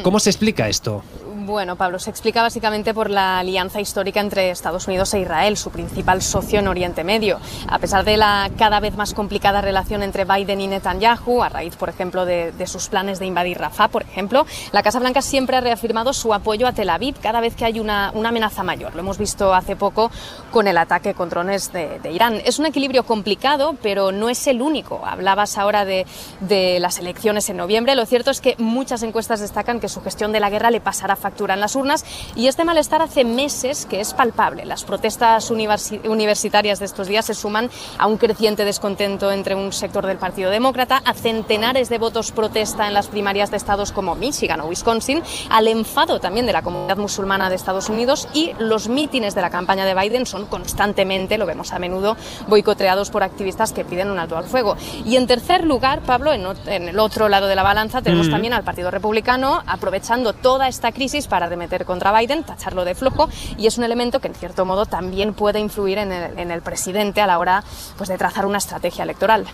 ¿Cómo se explica esto? Bueno, Pablo, se explica básicamente por la alianza histórica entre Estados Unidos e Israel, su principal socio en Oriente Medio. A pesar de la cada vez más complicada relación entre Biden y Netanyahu, a raíz, por ejemplo, de sus planes de invadir Rafah, por ejemplo, la Casa Blanca siempre ha reafirmado su apoyo a Tel Aviv cada vez que hay una amenaza mayor. Lo hemos visto hace poco con el ataque con drones de Irán. Es un equilibrio complicado, pero no es el único. Hablabas ahora de las elecciones en noviembre. Lo cierto es que muchas encuestas destacan que su gestión de la guerra le pasará factura en las urnas, y este malestar hace meses que es palpable. Las protestas universitarias de estos días se suman a un creciente descontento entre un sector del Partido Demócrata, a centenares de votos protesta en las primarias de estados como Michigan o Wisconsin, al enfado también de la comunidad musulmana de Estados Unidos, y los mítines de la campaña de Biden son constantemente, lo vemos a menudo, boicoteados por activistas que piden un alto al fuego. Y en tercer lugar, Pablo, en el otro lado de la balanza tenemos también al Partido Republicano aprovechando toda esta crisis para arremeter contra Biden, tacharlo de flojo, y es un elemento que en cierto modo también puede influir en el presidente a la hora, pues, de trazar una estrategia electoral.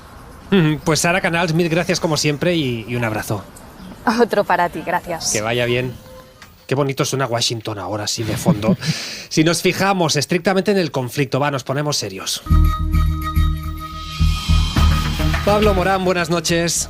Pues Sara Canals, mil gracias como siempre y un abrazo. Otro para ti, gracias. Que vaya bien. Qué bonito suena Washington ahora, sí, de fondo. Si nos fijamos estrictamente en el conflicto, nos ponemos serios. Pablo Morán, buenas noches.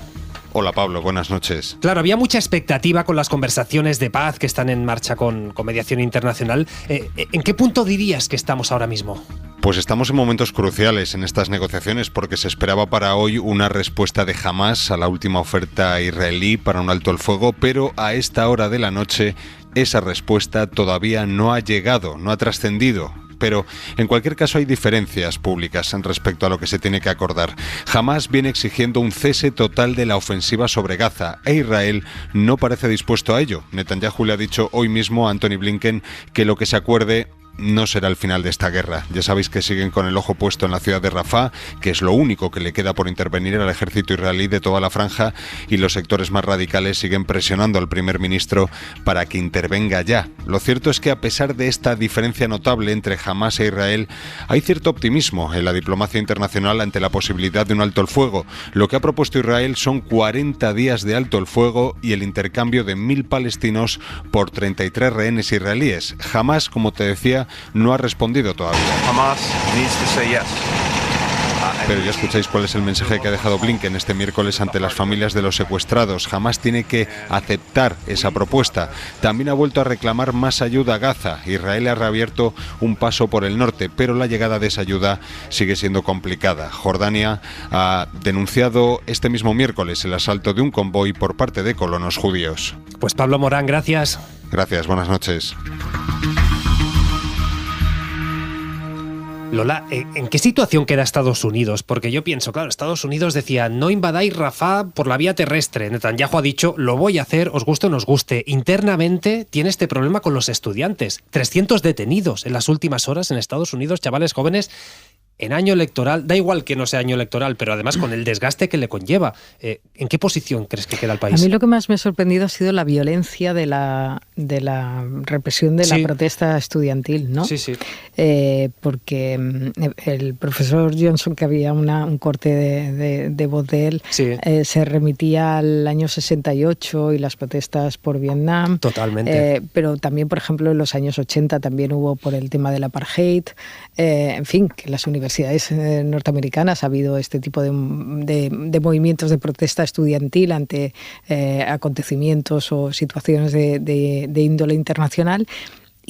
Hola Pablo, buenas noches. Claro, había mucha expectativa con las conversaciones de paz que están en marcha con Mediación Internacional. ¿En qué punto dirías que estamos ahora mismo? Pues estamos en momentos cruciales en estas negociaciones, porque se esperaba para hoy una respuesta de Hamás a la última oferta israelí para un alto el fuego, pero a esta hora de la noche esa respuesta todavía no ha llegado, no ha trascendido. Pero en cualquier caso hay diferencias públicas en respecto a lo que se tiene que acordar. Hamás viene exigiendo un cese total de la ofensiva sobre Gaza e Israel no parece dispuesto a ello. Netanyahu le ha dicho hoy mismo a Antony Blinken que lo que se acuerde no será el final de esta guerra. Ya sabéis que siguen con el ojo puesto en la ciudad de Rafah, que es lo único que le queda por intervenir al ejército israelí de toda la franja, y los sectores más radicales siguen presionando al primer ministro para que intervenga ya. Lo cierto es que a pesar de esta diferencia notable entre Hamás e Israel, hay cierto optimismo en la diplomacia internacional ante la posibilidad de un alto el fuego. Lo que ha propuesto Israel son 40 días de alto el fuego y el intercambio de 1.000 palestinos por 33 rehenes israelíes. Hamás, como te decía, no ha respondido todavía. Pero ya escucháis cuál es el mensaje que ha dejado Blinken este miércoles ante las familias de los secuestrados. Hamás tiene que aceptar esa propuesta. También ha vuelto a reclamar más ayuda a Gaza. Israel ha reabierto un paso por el norte, pero la llegada de esa ayuda sigue siendo complicada. Jordania ha denunciado este mismo miércoles el asalto de un convoy por parte de colonos judíos. Pues Pablo Morán, gracias. Gracias, buenas noches. Lola, ¿en qué situación queda Estados Unidos? Porque yo pienso, claro, Estados Unidos decía, no invadáis Rafah por la vía terrestre. Netanyahu ha dicho, lo voy a hacer, os guste o no os guste. Internamente tiene este problema con los estudiantes. 300 detenidos en las últimas horas en Estados Unidos, chavales jóvenes, en año electoral. Da igual que no sea año electoral, pero además con el desgaste que le conlleva. ¿En qué posición crees que queda el país? A mí lo que más me ha sorprendido ha sido la violencia de la represión de la protesta estudiantil, ¿no? Sí, sí. Porque el profesor Johnson, que había un corte de voz de él, se remitía al año 68 y las protestas por Vietnam. Totalmente. Pero también, por ejemplo, en los años 80 también hubo por el tema del apartheid. En fin, que las universidades norteamericanas ha habido este tipo de movimientos de protesta estudiantil ante acontecimientos o situaciones de índole internacional.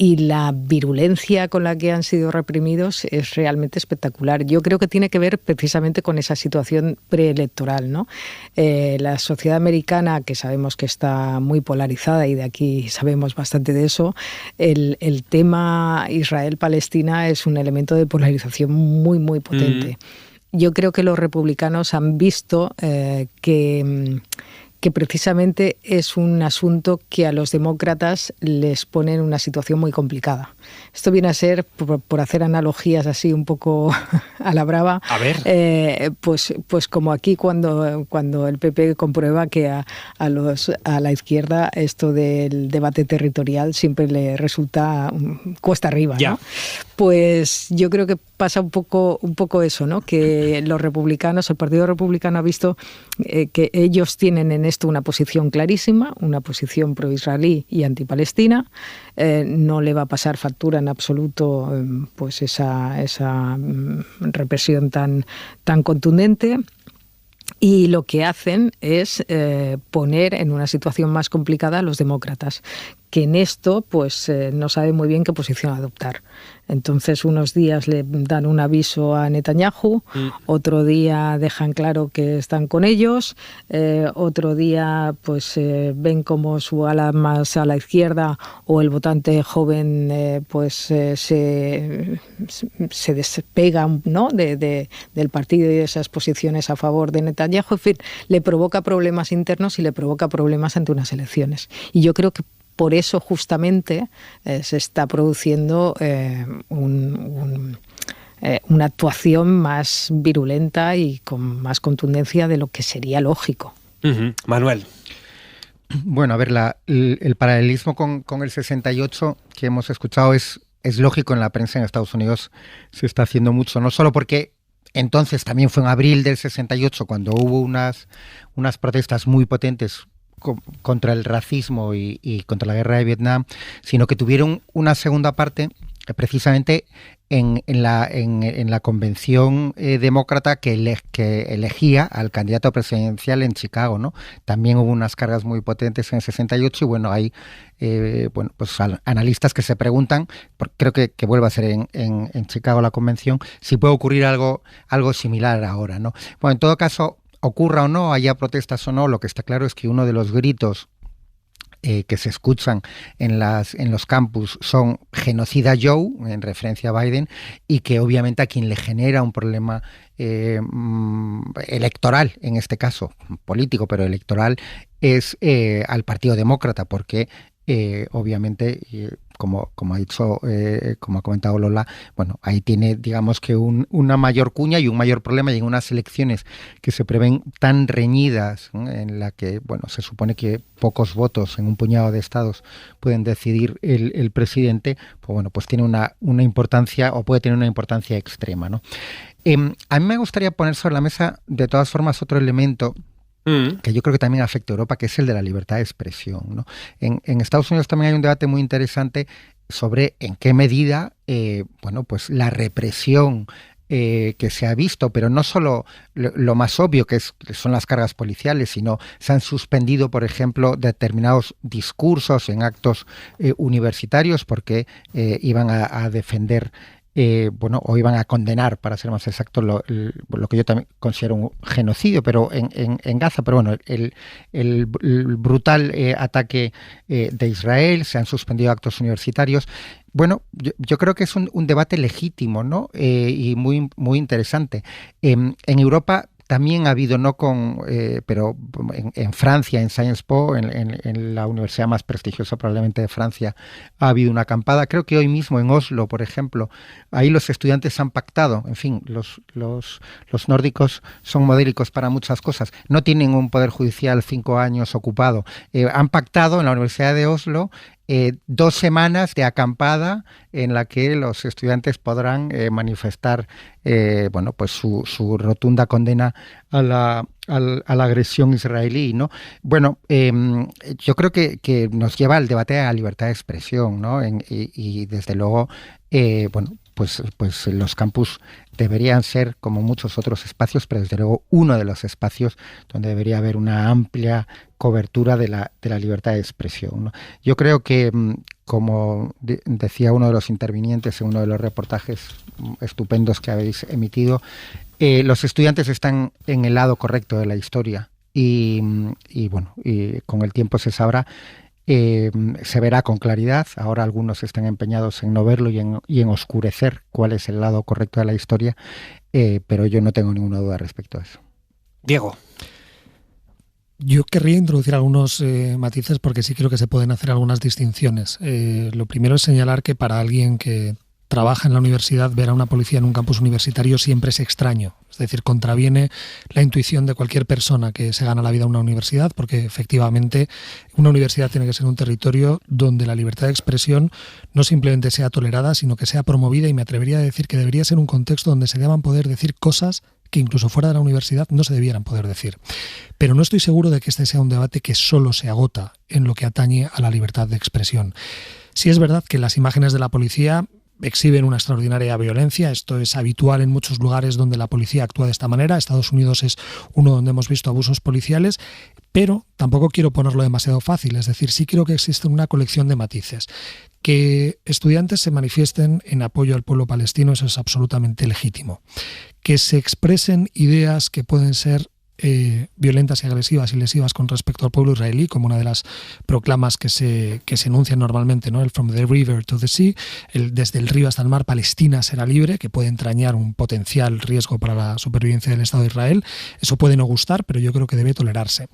Y la virulencia con la que han sido reprimidos es realmente espectacular. Yo creo que tiene que ver precisamente con esa situación preelectoral, ¿no? La sociedad americana, que sabemos que está muy polarizada y de aquí sabemos bastante de eso, el tema Israel-Palestina es un elemento de polarización muy, muy potente. Yo creo que los republicanos han visto que precisamente es un asunto que a los demócratas les pone en una situación muy complicada. Esto viene a ser, por hacer analogías así un poco a la brava. A ver. Pues como aquí cuando el PP comprueba que a la izquierda esto del debate territorial siempre le resulta cuesta arriba, ya. ¿no? Pues yo creo que pasa un poco eso, ¿no? Que los republicanos, el Partido Republicano ha visto que ellos tienen en esto una posición clarísima, una posición pro-israelí y anti-palestina. No le va a pasar factura en absoluto pues esa represión tan contundente. Y lo que hacen es poner en una situación más complicada a los demócratas, que en esto pues no sabe muy bien qué posición adoptar. Entonces unos días le dan un aviso a Netanyahu, otro día dejan claro que están con ellos, otro día pues ven como su ala más a la izquierda o el votante joven se despega, ¿no? del partido y de esas posiciones a favor de Netanyahu. En fin, le provoca problemas internos y le provoca problemas ante unas elecciones. Y yo creo que por eso justamente se está produciendo una actuación más virulenta y con más contundencia de lo que sería lógico. Manuel. Bueno, a ver, el paralelismo con el 68 que hemos escuchado es lógico. En la prensa en Estados Unidos se está haciendo mucho, no solo porque entonces también fue en abril del 68 cuando hubo unas protestas muy potentes contra el racismo y contra la guerra de Vietnam, sino que tuvieron una segunda parte precisamente en la convención demócrata que elegía al candidato presidencial en Chicago, ¿no? También hubo unas cargas muy potentes en el 68 y bueno, hay pues analistas que se preguntan, creo que vuelve a ser en Chicago la convención, si puede ocurrir algo similar ahora, ¿no? Bueno, en todo caso, ocurra o no, haya protestas o no, lo que está claro es que uno de los gritos que se escuchan en los campus son genocida Joe, en referencia a Biden, y que obviamente a quien le genera un problema electoral, en este caso político, pero electoral, es al Partido Demócrata, porque obviamente, como ha comentado Lola, bueno, ahí tiene, digamos que una mayor cuña y un mayor problema, y en unas elecciones que se prevén tan reñidas, en la que, bueno, se supone que pocos votos en un puñado de estados pueden decidir el presidente, pues bueno, pues tiene una importancia, o puede tener una importancia extrema, ¿no? A mí me gustaría poner sobre la mesa, de todas formas, otro elemento que yo creo que también afecta a Europa, que es el de la libertad de expresión, ¿no? En Estados Unidos también hay un debate muy interesante sobre en qué medida pues la represión que se ha visto, pero no solo lo más obvio, que son las cargas policiales, sino se han suspendido, por ejemplo, determinados discursos en actos universitarios porque iban a defender o iban a condenar, para ser más exacto, lo que yo también considero un genocidio, pero en Gaza. Pero bueno, el brutal ataque de Israel, se han suspendido actos universitarios. Bueno, yo creo que es un debate legítimo, ¿no? Y muy, muy interesante. En Europa también ha habido, pero en Francia, en Sciences Po, en la universidad más prestigiosa probablemente de Francia, ha habido una acampada. Creo que hoy mismo en Oslo, por ejemplo, ahí los estudiantes han pactado. En fin, los nórdicos son modélicos para muchas cosas. No tienen un poder judicial 5 años ocupado. Han pactado en la Universidad de Oslo 2 semanas de acampada en la que los estudiantes podrán manifestar pues su rotunda condena a la agresión israelí, ¿no? Bueno, yo creo que nos lleva al debate a la libertad de expresión, ¿no? Y desde luego, pues los campus deberían ser, como muchos otros espacios, pero desde luego uno de los espacios donde debería haber una amplia cobertura de la libertad de expresión, ¿no? Yo creo que, como decía uno de los intervinientes en uno de los reportajes estupendos que habéis emitido, los estudiantes están en el lado correcto de la historia y con el tiempo se sabrá. Se verá con claridad. Ahora algunos están empeñados en no verlo y en oscurecer cuál es el lado correcto de la historia, pero yo no tengo ninguna duda respecto a eso. Diego. Yo querría introducir algunos matices porque sí creo que se pueden hacer algunas distinciones. Lo primero es señalar que para alguien que trabaja en la universidad, ver a una policía en un campus universitario siempre es extraño. Es decir, contraviene la intuición de cualquier persona que se gana la vida en una universidad, porque efectivamente una universidad tiene que ser un territorio donde la libertad de expresión no simplemente sea tolerada, sino que sea promovida, y me atrevería a decir que debería ser un contexto donde se deban poder decir cosas que incluso fuera de la universidad no se debieran poder decir. Pero no estoy seguro de que este sea un debate que solo se agota en lo que atañe a la libertad de expresión. Sí es verdad que las imágenes de la policía exhiben una extraordinaria violencia. Esto es habitual en muchos lugares donde la policía actúa de esta manera. Estados Unidos es uno donde hemos visto abusos policiales, pero tampoco quiero ponerlo demasiado fácil. Es decir, sí creo que existe una colección de matices. Que estudiantes se manifiesten en apoyo al pueblo palestino, eso es absolutamente legítimo. Que se expresen ideas que pueden ser violentas y agresivas y lesivas con respecto al pueblo israelí, como una de las proclamas que se enuncian normalmente, ¿no? El From the River to the Sea, desde el río hasta el mar, Palestina será libre, que puede entrañar un potencial riesgo para la supervivencia del Estado de Israel. Eso puede no gustar, pero yo creo que debe tolerarse.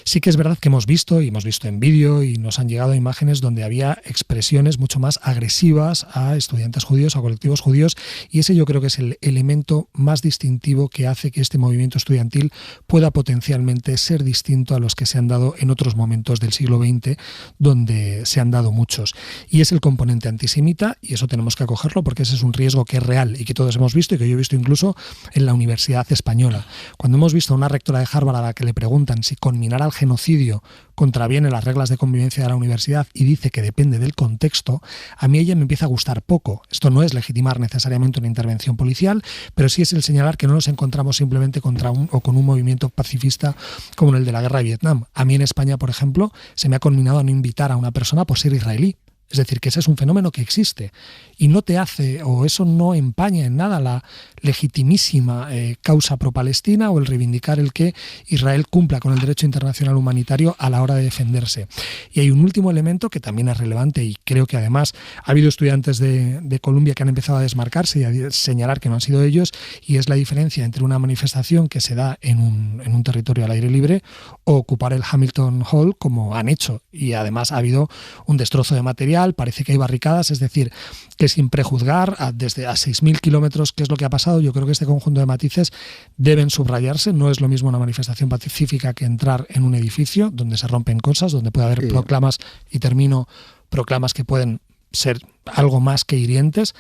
Sí que es verdad que hemos visto en vídeo y nos han llegado imágenes donde había expresiones mucho más agresivas a estudiantes judíos, a colectivos judíos, y ese yo creo que es el elemento más distintivo que hace que este movimiento estudiantil pueda potencialmente ser distinto a los que se han dado en otros momentos del siglo XX, donde se han dado muchos. Y es el componente antisemita, y eso tenemos que acogerlo porque ese es un riesgo que es real y que todos hemos visto y que yo he visto incluso en la Universidad Española. Cuando hemos visto a una rectora de Harvard a la que le preguntan si conminar al genocidio contraviene las reglas de convivencia de la universidad y dice que depende del contexto, a mí ella me empieza a gustar poco. Esto no es legitimar necesariamente una intervención policial, pero sí es el señalar que no nos encontramos simplemente con un movimiento pacifista como el de la guerra de Vietnam. A mí en España, por ejemplo, se me ha conminado a no invitar a una persona por ser israelí. Es decir, que ese es un fenómeno que existe y no te hace, o eso no empaña en nada la legitimísima causa pro-palestina o el reivindicar el que Israel cumpla con el derecho internacional humanitario a la hora de defenderse. Y hay un último elemento que también es relevante y creo que además ha habido estudiantes de Columbia que han empezado a desmarcarse y a señalar que no han sido ellos, y es la diferencia entre una manifestación que se da en un territorio al aire libre o ocupar el Hamilton Hall como han hecho, y además ha habido un destrozo de material. Parece que hay barricadas, es decir, que sin prejuzgar desde a 6.000 kilómetros qué es lo que ha pasado, yo creo que este conjunto de matices deben subrayarse. No es lo mismo una manifestación pacífica que entrar en un edificio donde se rompen cosas, donde puede haber proclamas, y termino, proclamas que pueden ser algo más que hirientes,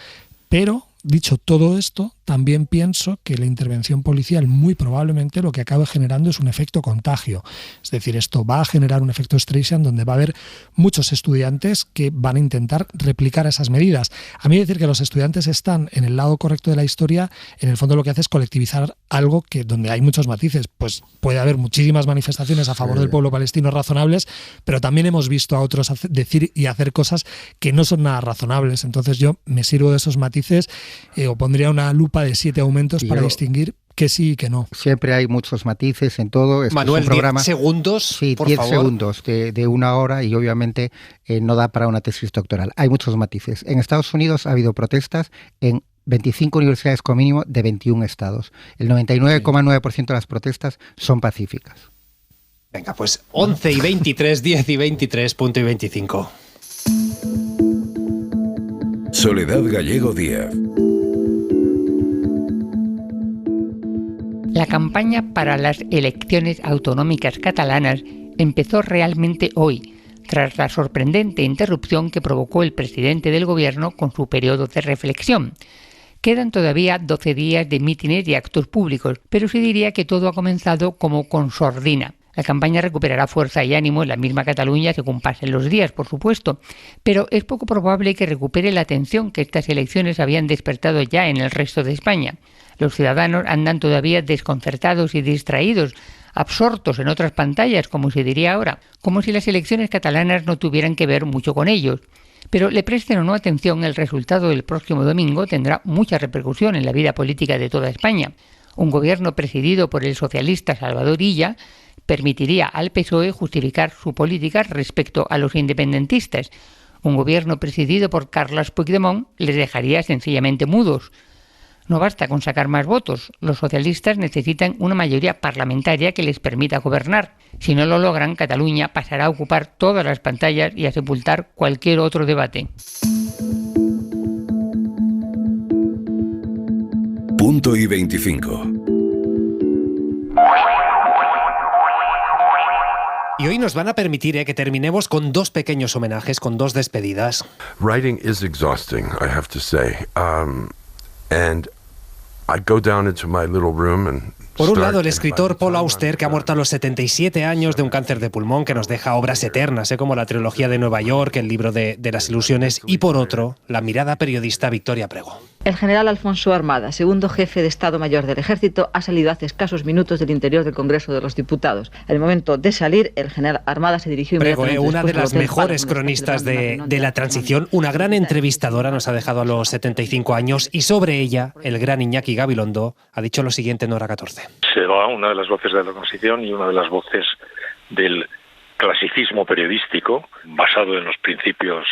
pero dicho todo esto, también pienso que la intervención policial muy probablemente lo que acabe generando es un efecto contagio. Es decir, esto va a generar un efecto Streisand donde va a haber muchos estudiantes que van a intentar replicar esas medidas. A mí decir que los estudiantes están en el lado correcto de la historia, en el fondo lo que hace es colectivizar algo que donde hay muchos matices. Pues puede haber muchísimas manifestaciones a favor del pueblo palestino razonables, pero también hemos visto a otros decir y hacer cosas que no son nada razonables. Entonces yo me sirvo de esos matices o pondría una lupa de 7 aumentos para distinguir que sí y que no. Siempre hay muchos matices en todo. Manuel, es un programa, 10 segundos, sí, por 10 favor. segundos de una hora, y obviamente no da para una tesis doctoral. Hay muchos matices. En Estados Unidos ha habido protestas en 25 universidades como mínimo de 21 estados. El 99,9% de las protestas son pacíficas. Venga, pues 11 y 23, 10 y 23, punto y 25. Soledad Gallego Díaz. La campaña para las elecciones autonómicas catalanas empezó realmente hoy, tras la sorprendente interrupción que provocó el presidente del gobierno con su periodo de reflexión. Quedan todavía 12 días de mítines y actos públicos, pero se diría que todo ha comenzado como con sordina. La campaña recuperará fuerza y ánimo en la misma Cataluña según pasen los días, por supuesto, pero es poco probable que recupere la atención que estas elecciones habían despertado ya en el resto de España. Los ciudadanos andan todavía desconcertados y distraídos, absortos en otras pantallas, como se diría ahora, como si las elecciones catalanas no tuvieran que ver mucho con ellos. Pero le presten o no atención, el resultado del próximo domingo tendrá mucha repercusión en la vida política de toda España. Un gobierno presidido por el socialista Salvador Illa permitiría al PSOE justificar su política respecto a los independentistas. Un gobierno presidido por Carles Puigdemont les dejaría sencillamente mudos. No basta con sacar más votos. Los socialistas necesitan una mayoría parlamentaria que les permita gobernar. Si no lo logran, Cataluña pasará a ocupar todas las pantallas y a sepultar cualquier otro debate. Punto y 25. Y hoy nos van a permitir que terminemos con 2 pequeños homenajes, con 2 despedidas. Writing is exhausting, I have to say. And I go down into my little room and Por un lado, el escritor Paul Auster, que ha muerto a los 77 años de un cáncer de pulmón, que nos deja obras eternas, como la trilogía de Nueva York, el libro de las ilusiones, y por otro, la mirada periodista Victoria Prego. El general Alfonso Armada, segundo jefe de Estado Mayor del Ejército, ha salido hace escasos minutos del interior del Congreso de los Diputados. En el momento de salir, el general Armada se dirigió inmediatamente... Prego, una de las mejores cronistas de la transición, una gran entrevistadora, nos ha dejado a los 75 años, y sobre ella, el gran Iñaki Gabilondo ha dicho lo siguiente en Hora 14. Se va una de las voces de la transición y una de las voces del clasicismo periodístico, basado en los principios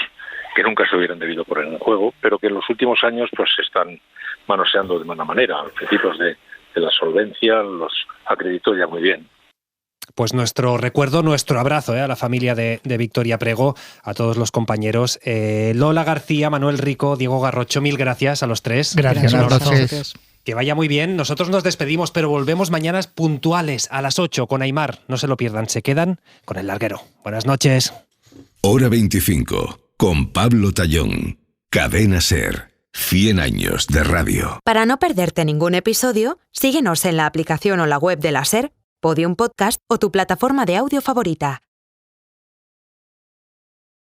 que nunca se hubieran debido poner en juego, pero que en los últimos años pues se están manoseando de mala manera. Los principios de la solvencia los acreditó ya muy bien. Pues nuestro recuerdo, nuestro abrazo a la familia de Victoria Prego, a todos los compañeros. Lola García, Manuel Rico, Diego Garrocho, mil gracias a los 3. Gracias. Que vaya muy bien. Nosotros nos despedimos, pero volvemos mañana puntuales a las 8 con Aimar. No se lo pierdan, se quedan con El Larguero. Buenas noches. Hora 25, con Pablo Tallón. Cadena SER. 100 años de radio. Para no perderte ningún episodio, síguenos en la aplicación o la web de la SER, Podium Podcast o tu plataforma de audio favorita.